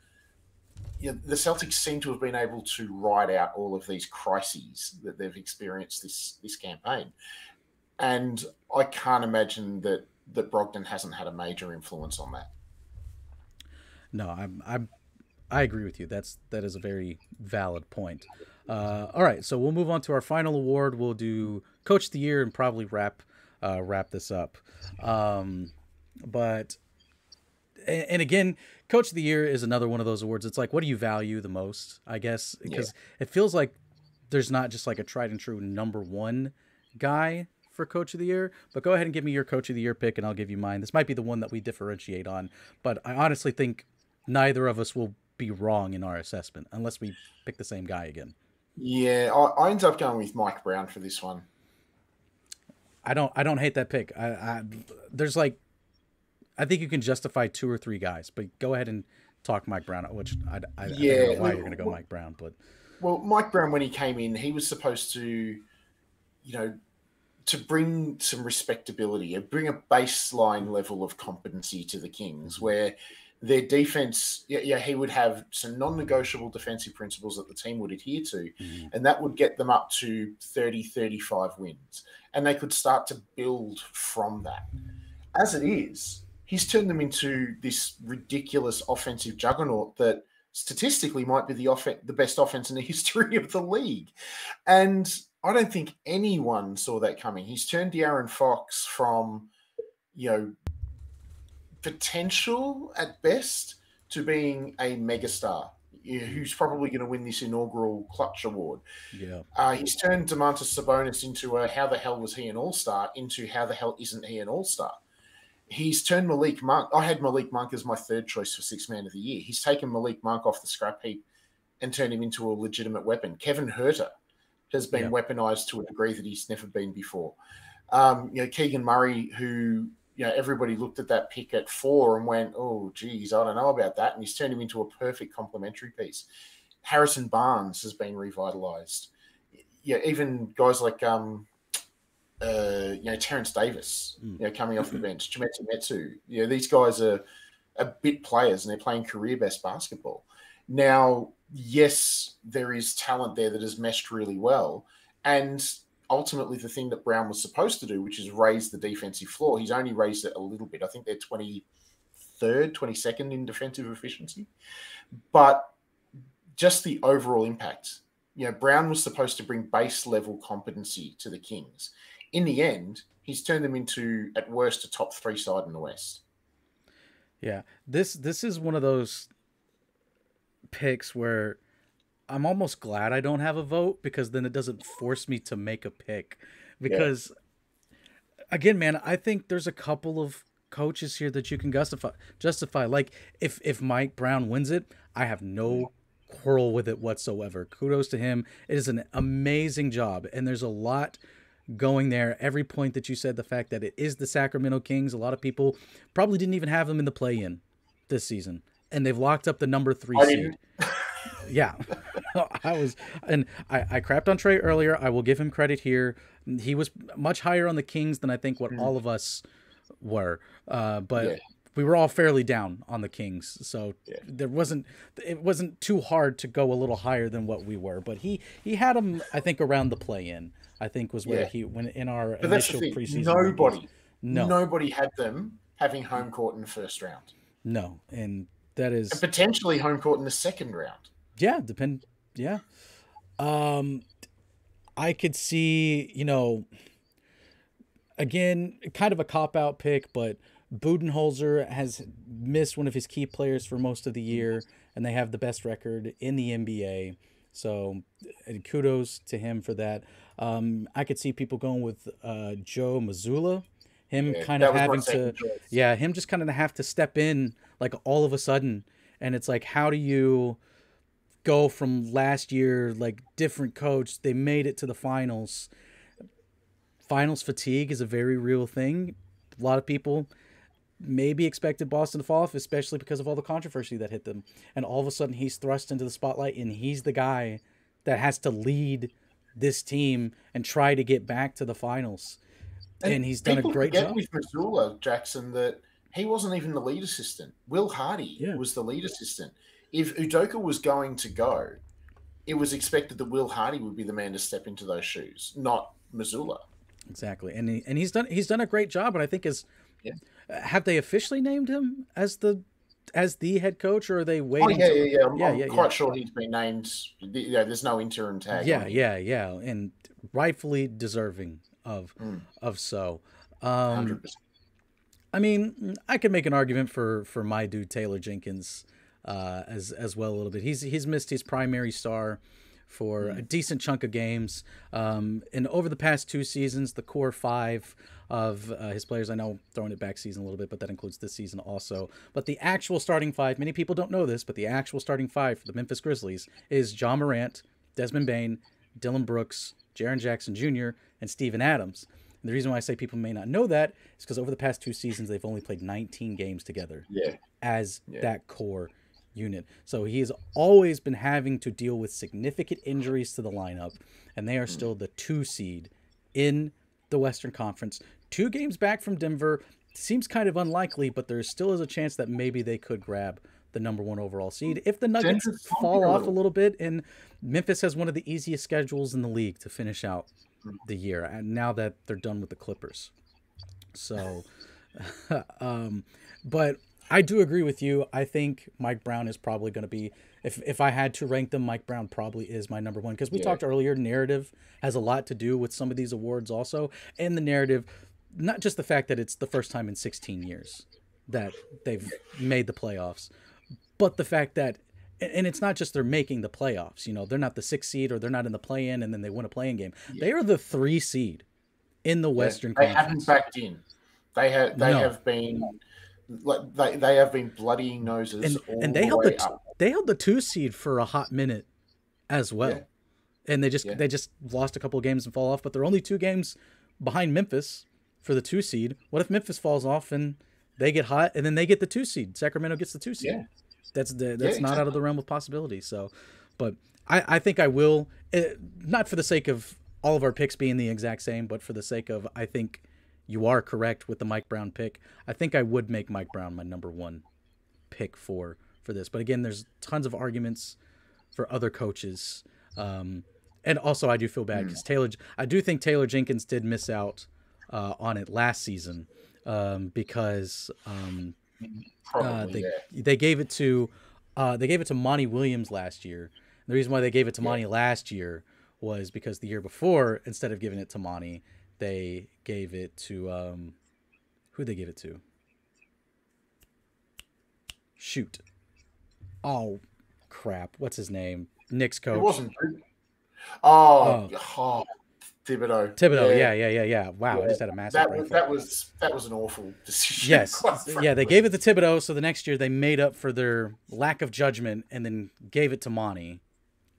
the Celtics seem to have been able to ride out all of these crises that they've experienced this campaign. And I can't imagine that Brogdon hasn't had a major influence on that. No, I agree with you. That is a very valid point. All right, so we'll move on to our final award. We'll do Coach of the Year and probably wrap this up. But again, Coach of the Year is another one of those awards. It's like, what do you value the most, I guess? Because it feels like there's not just like a tried and true number one guy for Coach of the Year. But go ahead and give me your Coach of the Year pick, and I'll give you mine. This might be the one that we differentiate on, but I honestly think neither of us will be wrong in our assessment unless we pick the same guy again. Yeah, I ended up going with Mike Brown for this one. I don't hate that pick. There's like, I think you can justify two or three guys, but go ahead and talk Mike Brown, which I don't know why you're going to go Mike Brown, but Mike Brown, when he came in, he was supposed to, to bring some respectability, bring a baseline level of competency to the Kings, where their defense, he would have some non-negotiable defensive principles that the team would adhere to, and that would get them up to 30, 35 wins. And they could start to build from that. As it is, he's turned them into this ridiculous offensive juggernaut that statistically might be the best offense in the history of the league. And I don't think anyone saw that coming. He's turned De'Aaron Fox from, potential at best to being a megastar. who's probably going to win this inaugural Clutch Award. Yeah. He's turned Domantas Sabonis into a how the hell was he an all-star into how the hell isn't he an all-star. He's turned Malik Monk. I had Malik Monk as my third choice for Sixth Man of the Year. He's taken Malik Monk off the scrap heap and turned him into a legitimate weapon. Kevin Huerter has been weaponized to a degree that he's never been before. Keegan Murray, who everybody looked at that pick at 4 and went, oh, geez, I don't know about that. And he's turned him into a perfect complementary piece. Harrison Barnes has been revitalized. Even guys like Terrence Davis, coming off the bench, Chimezie Metu. These guys are bit players and they're playing career best basketball. Now, yes, there is talent there that has meshed really well. And ultimately the thing that Brown was supposed to do, which is raise the defensive floor, he's only raised it a little bit. I think they're 23rd, 22nd in defensive efficiency. But just the overall impact. Brown was supposed to bring base level competency to the Kings. In the end, he's turned them into, at worst, a top 3 side in the West. Yeah, this is one of those picks where I'm almost glad I don't have a vote, because then it doesn't force me to make a pick. Because, again, man, I think there's a couple of coaches here that you can justify. Like, if Mike Brown wins it, I have no quarrel with it whatsoever. Kudos to him. It is an amazing job, and there's a lot going there. Every point that you said, the fact that it is the Sacramento Kings, a lot of people probably didn't even have them in the play-in this season, and they've locked up the number 3 seed. Yeah. I crapped on Trey earlier. I will give him credit here. He was much higher on the Kings than I think what all of us were. But we were all fairly down on the Kings. So it wasn't too hard to go a little higher than what we were. But he had him, I think, around the play-in, I think was where he went in our initial preseason. Nobody had them having home court in the first round. No. And that is... And potentially home court in the second round. Yeah, Yeah. I could see, again, kind of a cop-out pick, but Budenholzer has missed one of his key players for most of the year, and they have the best record in the NBA. So kudos to him for that. I could see people going with Joe Mazzulla. Him just kind of have to step in like all of a sudden. And it's like, how do you go from last year, like different coach, they made it to the finals. Finals fatigue is a very real thing. A lot of people maybe expected Boston to fall off, especially because of all the controversy that hit them. And all of a sudden he's thrust into the spotlight, and he's the guy that has to lead this team and try to get back to the finals. And he's done a great job. With Mazzulla, Jackson, that he wasn't even the lead assistant. Will Hardy was the lead assistant. If Udoka was going to go, it was expected that Will Hardy would be the man to step into those shoes, not Mazzulla. Exactly, and he's done a great job. And I think have they officially named him as the head coach, or are they waiting? I'm quite sure he's been named. There's no interim tag. Yeah, and rightfully deserving of so. 100%. I mean, I could make an argument for my dude Taylor Jenkins as well a little bit. He's missed his primary star for a decent chunk of games. And over the past 2 seasons, the core 5 of his players, I know throwing it back season a little bit, but that includes this season also. But the actual starting 5, many people don't know this, but the actual starting 5 for the Memphis Grizzlies is John Morant, Desmond Bane, Dylan Brooks, Jaren Jackson Jr., and Steven Adams. And the reason why I say people may not know that is because over the past 2 seasons, they've only played 19 games together as that core unit. So he has always been having to deal with significant injuries to the lineup, and they are still the 2 seed in the Western Conference. 2 games back from Denver. Seems kind of unlikely, but there still is a chance that maybe they could grab the number 1 overall seed if the Nuggets fall off a little bit. And Memphis has one of the easiest schedules in the league to finish out the year, and now that they're done with the Clippers. So, but I do agree with you. I think Mike Brown is probably going to be, if I had to rank them, Mike Brown probably is my number 1, because we talked earlier, narrative has a lot to do with some of these awards also. And the narrative, not just the fact that it's the first time in 16 years that they've made the playoffs, but the fact that and it's not just they're making the playoffs. They're not the 6th seed or they're not in the play-in and then they win a play-in game. Yeah. They are the 3 seed in the Western They Conference. haven't backed in. They have been they have been bloodying noses and they held they held the 2 seed for a hot minute as well. Yeah. And they just lost a couple of games and fall off, but they're only 2 games behind Memphis for the 2 seed. What if Memphis falls off and they get hot and then they get the 2 seed? Sacramento gets the 2 seed. Yeah. That's not out of the realm of possibility. So, but I think I will, not for the sake of all of our picks being the exact same, but for the sake of, I think you are correct with the Mike Brown pick. I think I would make Mike Brown my number 1 pick for this. But again, there's tons of arguments for other coaches. And also I do feel bad because I do think Taylor Jenkins did miss out on it last season because they gave it to Monty Williams last year. The reason why they gave it to Monty last year was because the year before, instead of giving it to Monty, they gave it to who'd they give it to? Shoot. Oh crap. What's his name? Knicks coach. It wasn't. Thibodeau. Yeah. Wow, I just had a massive brain that was an awful decision. Yes. Yeah, they gave it to Thibodeau, so the next year they made up for their lack of judgment and then gave it to Monty,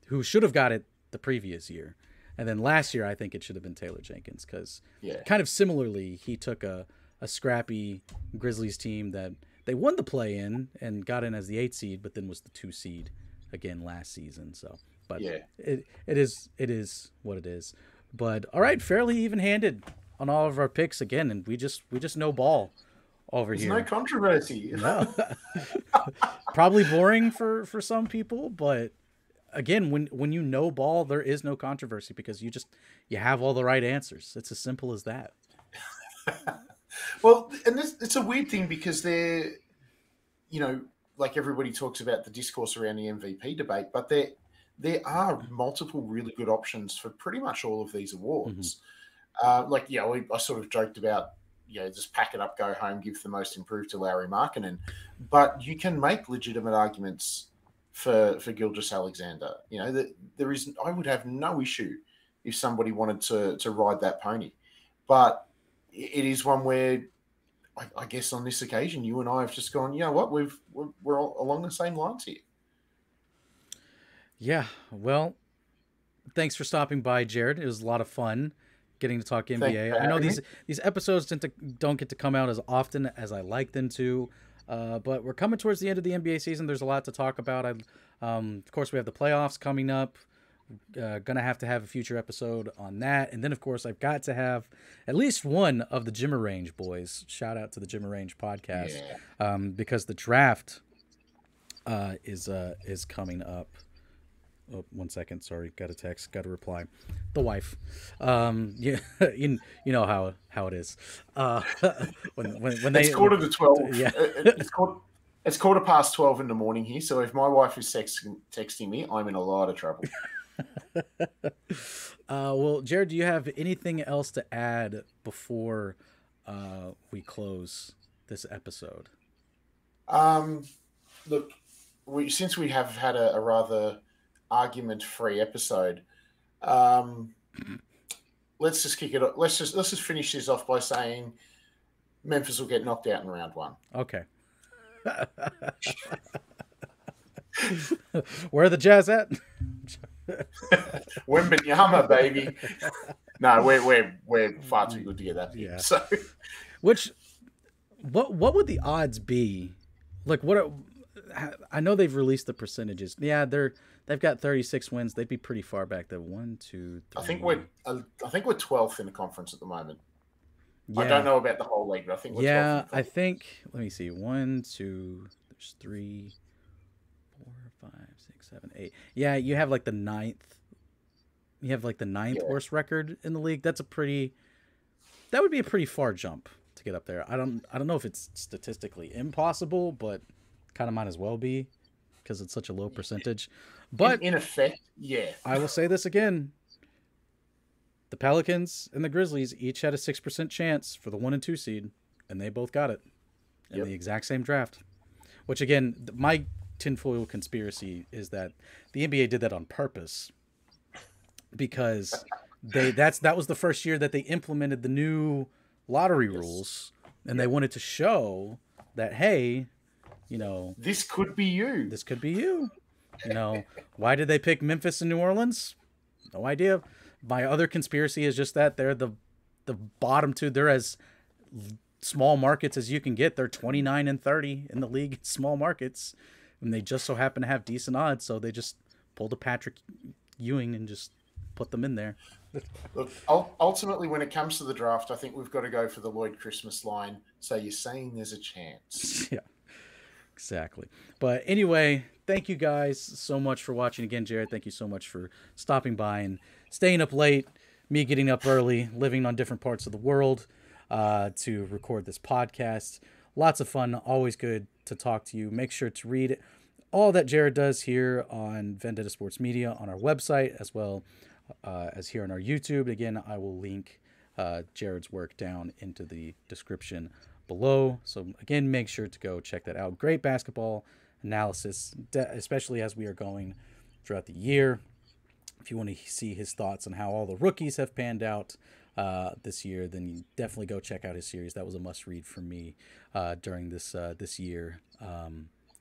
who should have got it the previous year. And then last year, I think it should have been Taylor Jenkins because kind of similarly, he took a scrappy Grizzlies team that they won the play-in and got in as the 8th seed, but then was the 2 seed again last season. So, but it is what it is. But all right, fairly even-handed on all of our picks again, and we just know ball over here. There's no controversy. No. Probably boring for some people, but again, when you know ball, there is no controversy because you have all the right answers. It's as simple as that. Well, and it's a weird thing because they're, like everybody talks about the discourse around the MVP debate, but there are multiple really good options for pretty much all of these awards. Mm-hmm. I sort of joked about, just pack it up, go home, give the most improved to Lauri Markkanen, but you can make legitimate arguments for Gilgeous-Alexander. I would have no issue if somebody wanted to ride that pony, but it is one where I guess on this occasion, you and I have just gone, you know what, we're all along the same lines here. Yeah, well, thanks for stopping by, Jarrod. It was a lot of fun getting to talk NBA. I know these episodes don't get to come out as often as I like them to, but we're coming towards the end of the NBA season. There's a lot to talk about. Of course, we have the playoffs coming up. Gonna have to have a future episode on that, and then of course I've got to have at least one of the Jimmer Range boys. Shout out to the Jimmer Range podcast, because the draft is coming up. Oh, 1 second. Sorry, got a text. Got a reply. The wife. You know how it is. When they, it's 11:45. Yeah. It's 12:15 in the morning here. So if my wife is texting me, I'm in a lot of trouble. Well, Jarrod, do you have anything else to add before we close this episode? Look, since we have had a rather argument-free episode, let's just kick it off. Let's just finish this off by saying Memphis will get knocked out in round 1. Okay. Where are the Jazz at? Wembanyama, baby. No, we're far too good to get that pick. Yeah. So, what would the odds be? Like, I know they've released the percentages. Yeah, they've got 36 wins. They'd be pretty far back. There, 1, 2, 3. I think we're 12th in the conference at the moment. Yeah. I don't know about the whole league, but I think we're 12th. Yeah, I think. Let me see. 1, 2. There's 3, 4, 5, 6, 7, 8. Yeah, you have like the 9th. You have like the 9th worst record in the league. That would be a pretty far jump to get up there. I don't know if it's statistically impossible, but kind of might as well be because it's such a low percentage. But in effect, yeah. I will say this again. The Pelicans and the Grizzlies each had a 6% chance for the 1 and 2 seed, and they both got it in the exact same draft. Which again, my tinfoil conspiracy is that the NBA did that on purpose because that was the first year that they implemented the new lottery rules, and they wanted to show that, hey, this could be you. This could be you. Why did they pick Memphis and New Orleans? No idea. My other conspiracy is just that they're the bottom two. They're as small markets as you can get. They're 29-30 in the league in small markets, and they just so happen to have decent odds. So they just pulled a Patrick Ewing and just put them in there. Look, ultimately, when it comes to the draft, I think we've got to go for the Lloyd Christmas line. So you're saying there's a chance. Yeah, exactly. But anyway, thank you guys so much for watching again. Jarrod, thank you so much for stopping by and staying up late, me getting up early, living on different parts of the world to record this podcast. Lots of fun. Always good to talk to you. Make sure to read all that Jarrod does here on Vendetta Sports Media on our website, as well as here on our YouTube. Again, I will link Jarrod's work down into the description below. So again, make sure to go check that out. Great basketball analysis, especially as we are going throughout the year. If you want to see his thoughts on how all the rookies have panned out this year, then you definitely go check out his series. That was a must read for me during this year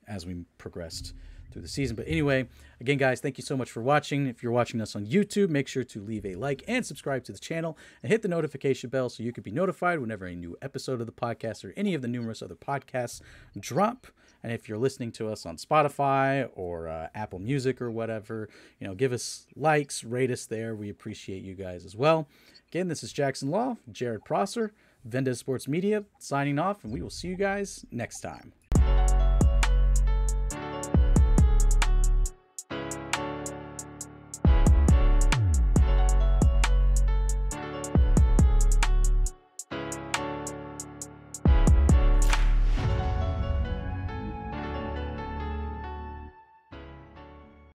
as we progressed through the season. But anyway, again, guys, thank you so much for watching. If you're watching us on YouTube, make sure to leave a like and subscribe to the channel and hit the notification bell so you can be notified whenever a new episode of the podcast or any of the numerous other podcasts drop. And if you're listening to us on Spotify or Apple Music or whatever, give us likes, rate us there. We appreciate you guys as well. Again, this is Jackson Law, Jarrod Prosser, Vendetta Sports Media, signing off, and we will see you guys next time.